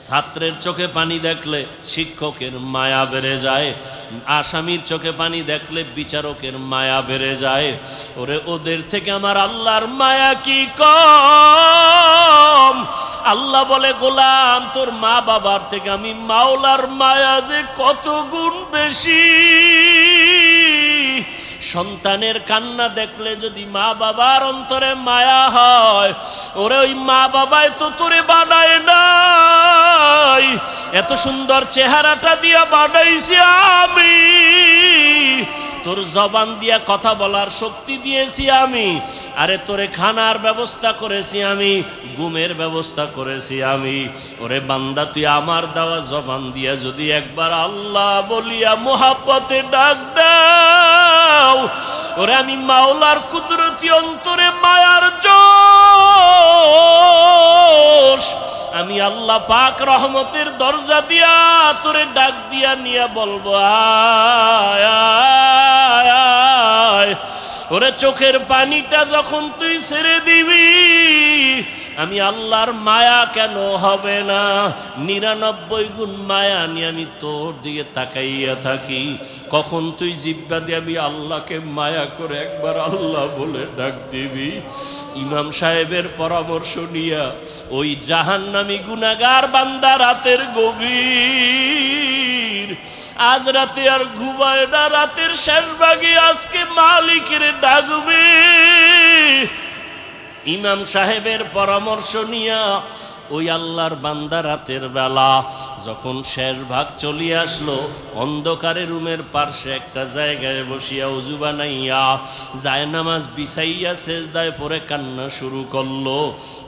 ছাত্রের চোখে পানি দেখলে শিক্ষকের মায়া বেড়ে যায়, আসামির চোখে পানি দেখলে বিচারকের মায়া বেড়ে যায়। ওরে ওদের থেকে আমার আল্লাহর মায়া কি কম? আল্লাহ বলে, গোলাম তোর মা বাবার থেকে আমি মাওলার মায়া যে কত গুণ বেশি। সন্তানের কান্না দেখলে যদি মা বাবার অন্তরে মায়া হয়, ওরে ওই মা বাবাই তো তোরে বানায় নাই, এত সুন্দর চেহারাটা দিয়া বানাইছি আমি, তোর জবান দিয়া কথা বলার শক্তি দিয়েছি আমি, আরে তোরে খানার ব্যবস্থা করেছি আমি, ঘুমের ব্যবস্থা করেছি আমি। ওরে বান্দা, তুই আমার দেওয়া জবান দিয়া যদি একবার আল্লাহ বলিয়া মোহাব্বতে ডাক দাও, ওরে আমি মাওলার কুদরতি অন্তরে মায়ার জোশ, আমি আল্লাহ পাক রহমতের দরজা দিয়া তোরে ডাক দিয়া নিয়া বলবো, আয় আয় আয়। ওরে চোখের পানিটা যখন তুই ছেড়ে দিবি, আমি আল্লাহর মায়া কেন হবে না? 99 গুণ মায়া নিয়ে আমি তোর দিকে তাকাইয়া থাকি। কখন তুই জিব্বা দিয়ে আমি আল্লাহকে মায়া করে একবার আল্লাহ বলে ডাক দিবি? ইমাম সাহেবের পরামর্শ নিয়া ওই জাহান্নামী গুনাহগার বান্দা রাতের গভীর, আজ রাতে আর ঘুমায় না, রাতের শেষ ভাগে আজকে মালিকের ডাকবে। ইমাম সাহেবের পরামর্শ নিয়া ওই আল্লাহর বান্দা রাতের বেলা যখন শেষ ভাগ চলিয়ে আসলো, অন্ধকারে রুমের পার্শ্বে একটা জায়গায় বসিয়া ওযু বানাইয়া জায়নামাজ বিছাইয়া সেজদায় পড়ে কান্না শুরু করলো,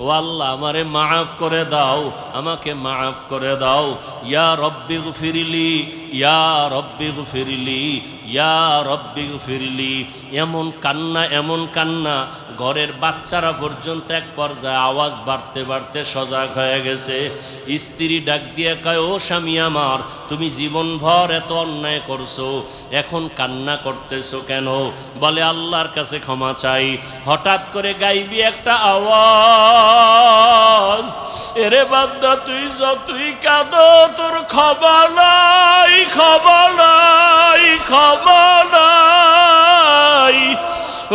ও আল্লাহ আমারে মাফ করে দাও, আমাকে মাফ করে দাও, ইয়া রব্বি গফিরলি, ইয়া রব্বি গফিরলি, ইয়া রব্বি গফিরলি। এমন কান্না, এমন কান্না, ঘরের বাচ্চারা পর্যন্ত এক পর্যায়ে আওয়াজ বাড়তে বাড়তে সজাগ হয়ে গেছে। স্ত্রী ডাক দিয়ে কয়, ও স্বামী আমার, তুমি জীবনভর এত অন্যায় করছো, এখন কান্না করতেছো কেন? বলে আল্লাহর কাছে ক্ষমা চাই। হঠাৎ করে গাইবি একটা আওয়াজ, এরে বান্দা তুই যতই কাঁদো তোর ক্ষমা নাই, ক্ষমা নাই, ক্ষমা নাই।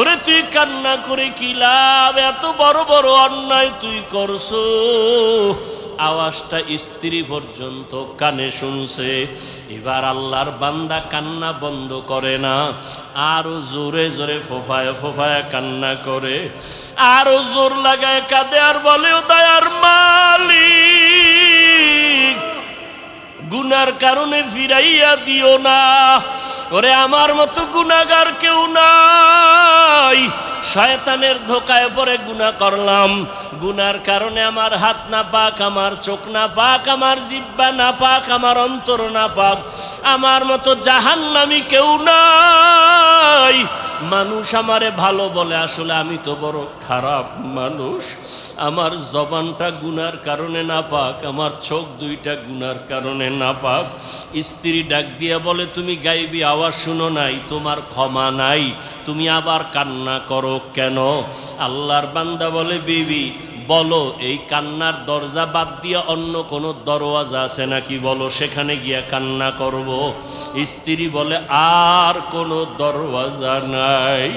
ওরে তুই কান্না করে কি লাভ? এত বড় বড় অন্যায় তুই করছো। আওয়াজটা স্ত্রী পর্যন্ত কানে শুনছে। এবার আল্লাহর বান্দা কান্না বন্ধ করে না, আরো জোরে জোরে ফোফায় ফোফায় কান্না করে, আরো জোর লাগায় কাঁদে আর বলে, ও দয়ার মালিক, গুনার কারণে ফিরাইয়া দিও না, ওরে আমার মতো গুনাহগার কেউ নাই, শয়তানের ধোকায় পড়ে গুনাহ করলাম, গুনার কারণে আমার হাত না পাক, আমার চোখ না পাক, আমার জিহ্বা না পাক, আমার অন্তর না পাক, আমার মতো জাহান্নামী কেউ নাই। মানুষ আমারে ভালো বলে, আসলে আমি তো বড় খারাপ মানুষ, আমার জবানটা গুনার কারণে না পাক, আমার চোখ দুইটা গুনার কারণে না পাক। স্ত্রী ডাক দিয়া বলে, তুমি গাইবি আওয়াজ শুনো নাই, তোমার ক্ষমা নাই, তুমি আবার কান্না করো কেন? আল্লাহর বান্দা বলে, বিবি বলো, এই কান্নার দরজা বাদ দিয়া অন্য কোনো দরওয়াজা আছে নাকি? বলো, সেখানে গিয়া কান্না করব। স্ত্রী বলে, আর কোনো দরওয়াজা নাই।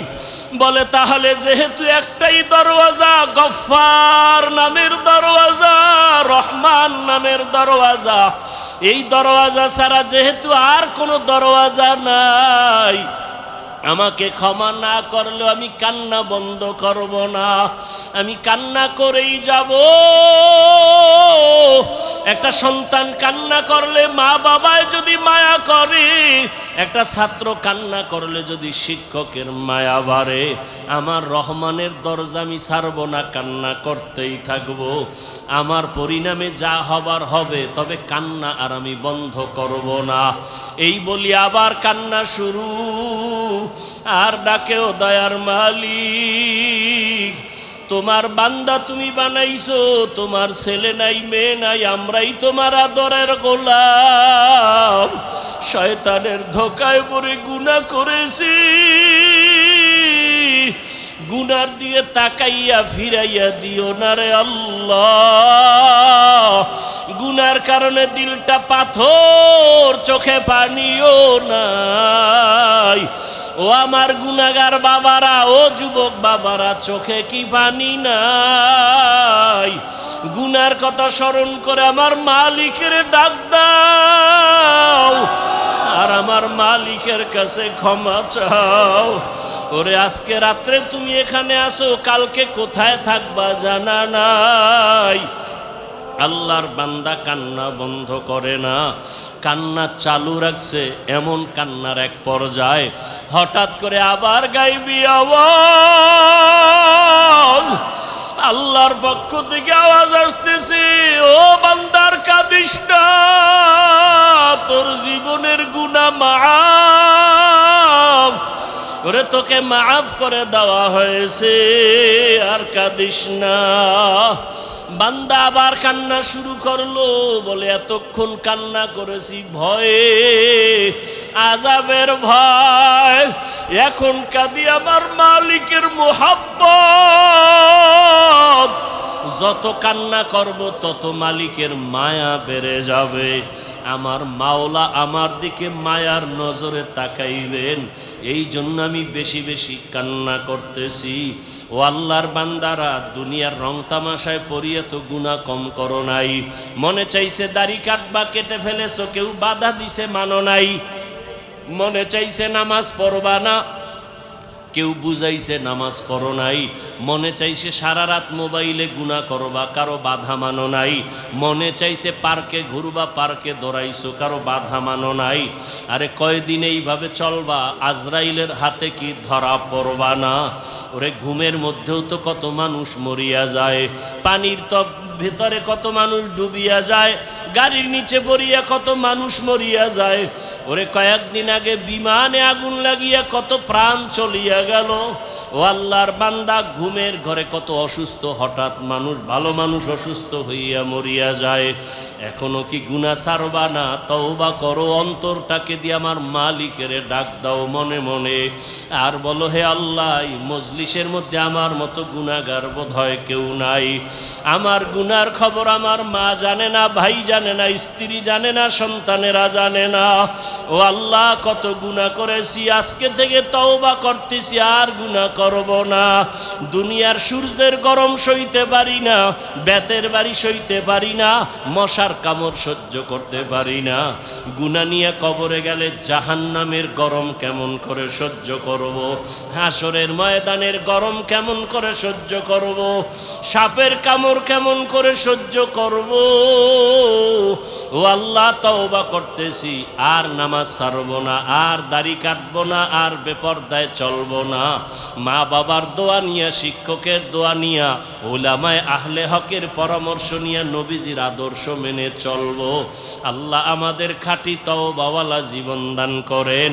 বলে, তাহলে যেহেতু একটাই দরওয়াজা, গফফার নামের দরওয়াজা, রহমান নামের দরওয়াজা, এই দরওয়াজা ছাড়া যেহেতু আর কোনো দরওয়াজা নাই, আমাকে ক্ষমা না করলেও আমি কান্না বন্ধ করব না, আমি কান্না করেই যাব। একটা সন্তান কান্না করলে মা বাবায় যদি মায়া করে, একটা ছাত্র কান্না করলে যদি শিক্ষকের মায়া বাড়ে, আমার রহমানের দরজা আমি ছাড়ব না, কান্না করতেই থাকব। আমার পরিণামে যা হবার হবে, তবে কান্না আর আমি বন্ধ করব না। এই বলি আবার কান্না শুরু, আর ডাকেও দয়ার মালিক, তোমার বান্দা তুমি বানাইছো, তোমার ছেলে নাই মেয়ে নাই, আমরাই তোমার আদরের গোলাম। শয়তানের ধোকায় পড়ে গুনাহ করেছি, গুনার দিয়ে তাকাইয়া ফিরাইয়া দিও না রে আল্লাহ। গুনার কারণে দিলটা পাথর, চোখে পানিও নাই। ও আমার গুনাহগার বাবারা, ও যুবক বাবারা, চোখে কি পানি নাই? গুনার কথা স্মরণ করে আমার মালিকের ডাক দাও, আর আমার মালিকের কাছে ক্ষমা চাও। ওরে আজকে রাত্রে তুমি এখানে আসো, কালকে কোথায় থাকবা জানা নাই। আল্লাহর বান্দা কান্না বন্ধ করে না, কান্না চালু রাখছে। এমন কান্নার এক পর্যায়ে হঠাৎ করে আবার গাইবি আওয়াজ, আল্লাহর পক্ষ থেকে আওয়াজ আসতেছে, ও বান্দার কাঁদিস না, তোর জীবনের গুনাহ মাফ, ওরে তোকে মাফ করে দেওয়া হয়েছে, আর কাঁদিস না। বান্দা আবার কান্না শুরু করলো, বলে এতক্ষণ কান্না করেছি ভয়ে, আযাবের ভয়, এখন কাঁদি আমার মালিকের মুহাব্বত। যত কান্না করব তত মালিকের মায়া বেড়ে যাবে। আমার মাওলা আমার দিকে মায়ার নজরে তাকাইবেন, এই জন্য আমি বেশি বেশি কান্না করতেছি। ও আল্লাহর বান্দারা, দুনিয়ার রং তামাশায় পড়িয়ে তো গুনাহ কম করো নাই। মনে চাইছে দাড়ি কাটবা, কেটে ফেলেছো, কেউ বাধা দিছে মানো নাই। মনে চাইছে নামাজ পড়বা না, কেউ বুঝাইছে নামাজ পড়ো নাই। মনে চাইছে সারা রাত মোবাইলে গুনাহ করবা, কারো বাধা মানো নাই। মনে চাইছে পার্কে ঘুরবা, পার্কে দৌড়াইছো, কারো বাধা মানো নাই। আরে কয়দিন এইভাবে চলবা, আজরাইলের হাতে কি ধরা পড়বা না? ওরে ঘুমের মধ্যেও তো কত মানুষ মরিয়া যায়, পানির তপ ভিতরে কত মানুষ ডুবিয়া যায়, গাড়ির নিচে পড়িয়া কত মানুষ মরিয়া যায়। ওরে কয়েকদিন আগে বিমানে আগুন লাগিয়া কত প্রাণ চলিয়া গেল। ও আল্লাহর বান্দা, ঘুমের ঘরে কত অসুস্থ হঠাৎ মানুষ, ভালো মানুষ অসুস্থ হইয়া মরিয়া যায়। এখনো কি গুনাহ ছাড়বা না? তওবা করো, অন্তরটাকে দিয়ে আমার মালিকের ডাক দাও মনে মনে, আর বলো, হে আল্লাহ, মজলিসের মধ্যে আমার মতো গুনাহগার বোধহয় কেউ নাই। আমার গুনার খবর আমার মা জানে না, ভাই জানে না, স্ত্রী জানে না, সন্তানেরা জানে না। ও আল্লাহ, কত গুনাহ করেছি, আজকে থেকে তওবা করতেছি, আর গুনাহ করব না। দুনিয়ার সূর্যের গরম সইতে পারি না, বেতের বাড়ি সইতে পারি না, মশার কামড় সহ্য করতে পারি না। গুনাহ নিয়ে কবরে গেলে জাহান্নামের গরম কেমন করে সহ্য করব? হাসরের ময়দানের গরম কেমন করে সহ্য করব? সাপের কামড় কেমন করে সহ্য করব? ও আল্লাহ, তওবা করতেছি, আর নামাজ ছাড়ব না, আর দাড়ি কাটবো না, আর বেপরদায় চলবো না। মা বাবার দোয়া নিয়া, শিক্ষকের দোয়া নিয়া, উলামায়ে আহলে হকের পরামর্শ নিয়া, নবীজির আদর্শ মেনে চলবো। আল্লাহ আমাদের খাঁটি তওবাওয়ালা জীবন দান করেন,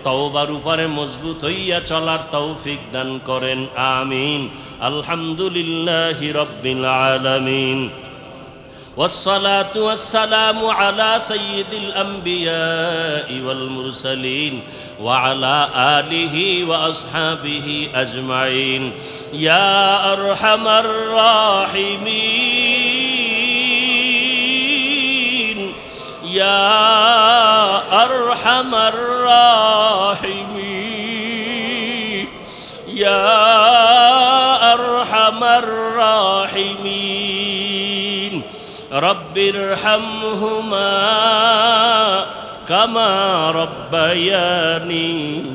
তওবার উপরে মজবুত হইয়া চলার তৌফিক দান করেন, আমিন। আলহামদুলিল্লাহি রাব্বিল আলামিন, والصلاة والسلام على سيد الأنبياء والمرسلين وعلى آله وأصحابه أجمعين يا أرحم الراحمين يا أرحم الراحمين يا أرحم الراحمين رب ارحمهما كما ربياني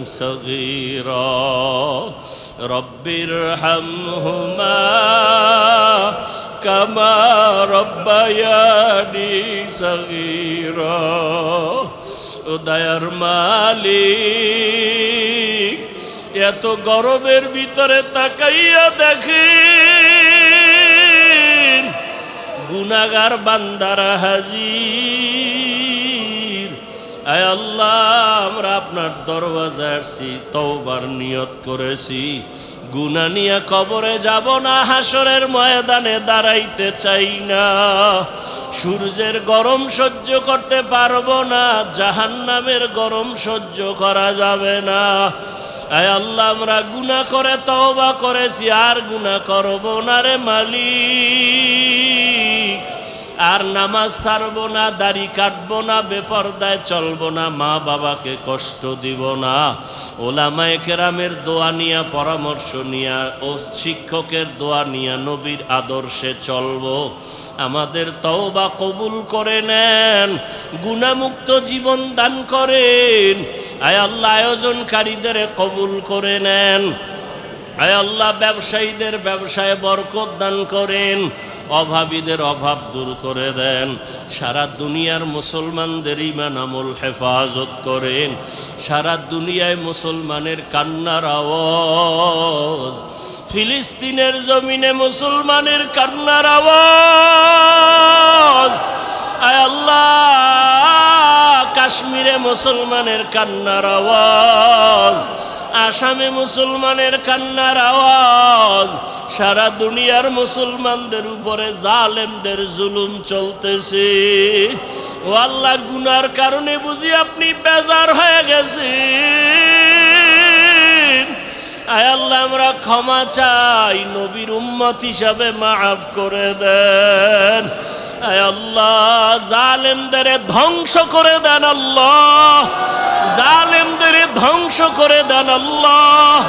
صغيرا رب ارحمهما كما ربياني صغيرا ও দয়ার মালিক এত গরমের ভিতরে তাকাইয়া দেখেন গুনাহগার বান্দারা হাজির। আয় আল্লাহ, আমরা আপনার দরওয়াজায় আসছি, তওবার নিয়ত করেছি, গুনাহ নিয়ে কবরে যাব না, হাসরের ময়দানে দাঁড়াইতে চাই না, সূর্যের গরম সহ্য করতে পারবো না, জাহান্নামের গরম সহ্য করা যাবে না। আয় আল্লাহ, আমরা গুনাহ করে তওবা করেছি, আর গুনাহ করব না রে মালিক, আর নামাজ ছাড়বো না, দাড়ি কাটবো না, বেপরদায় চলবো না, মা বাবাকে কষ্ট দিব না, ওলামায়ে কেরামের দোয়া নিয়া, পরামর্শ নিয়া ও শিক্ষকের দোয়া নিয়া নবীর আদর্শে চলবো। আমাদের তওবা কবুল করে নেন, গুনাহমুক্ত জীবন দান করেন। আয় আল্লাহ, আয়োজনকারীদের কবুল করে নেন। আয় আল্লাহ, ব্যবসায়ীদের ব্যবসায় বরকত দান করেন, অভাবীদের অভাব দূর করে দেন। সারা দুনিয়ার মুসলমানদের ঈমান আমল হেফাজত করেন। সারা দুনিয়ায় মুসলমানের কান্নার আওয়াজ, ফিলিস্তিনের জমিনে মুসলমানের কান্নার আওয়াজ, আয় আল্লাহ, কাশ্মীরে মুসলমানের কান্নার আওয়াজ, আসামে মুসলমানের কান্নার আওয়াজ, সারা দুনিয়ার মুসলমানদের উপরে জালেমদের জুলুম চলতেছে। ও আল্লাহ, গুনার কারণে বুঝি আপনি বেজার হয়ে গেছেন। আয় আল্লাহ, আমরা ক্ষমা চাই, নবীর উম্মত হিসাবে মাফ করে দেন। আয় আল্লাহ, জালেমদের ধ্বংস করে দেন আল্লাহ, জালেমদের ধ্বংস করে দেন আল্লাহ,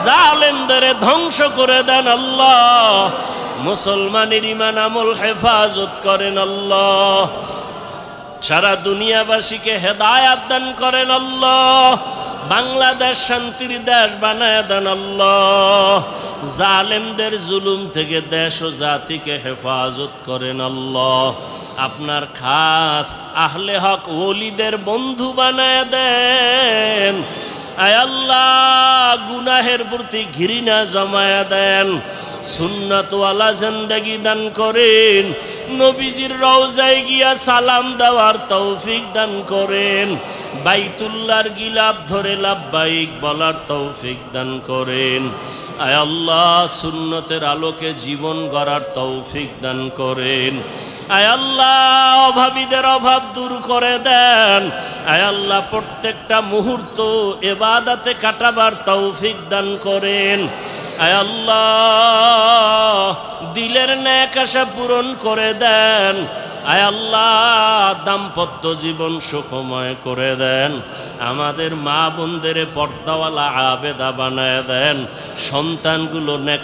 জালেমদের ধ্বংস করে দেন আল্লাহ। মুসলমানের ঈমান আমল হেফাজত করেন আল্লাহ, সারা দুনিয়াবাসীকে হেদায়াত দান করেন আল্লাহ। বাংলাদেশ শান্তির দেশ বানায় দেন আল্লাহ। জালেমদের জুলুম থেকে দেশ ও জাতিকে হেফাজত করেন আল্লাহ। আপনার খাস আহলে হক ওলিদের বন্ধু বানায় দেন। আয় আল্লাহ, গুনাহের প্রতি ঘৃণা জমায়া দেন, সুন্নাতওয়ালা জিন্দেগি দান করেন, নবীজির রওজায় গিয়া সালাম দেওয়ার তৌফিক দান করেন, বাইতুল্লাহর গিলাফ ধরে লাব্বাইক বলার তৌফিক দান করেন। আয় আল্লাহ, সুন্নতের আলোকে জীবন গড়ার তৌফিক দান করেন। আয় আল্লাহ, অভাবীদের অভাব দূর করে দেন। আয় আল্লাহ, প্রত্যেকটা মুহূর্ত ইবাদতে কাটাবার তৌফিক দান করেন। আয় আল্লাহ, দিলের নেক আশা পূরণ করে দেন। আয় আল্লাহ, দাম্পত্য জীবন সুখময় করে দেন। আমাদের মা বোনদের পর্দাওয়ালা আবেদা বানায় দেন। সন্তানগুলো নেক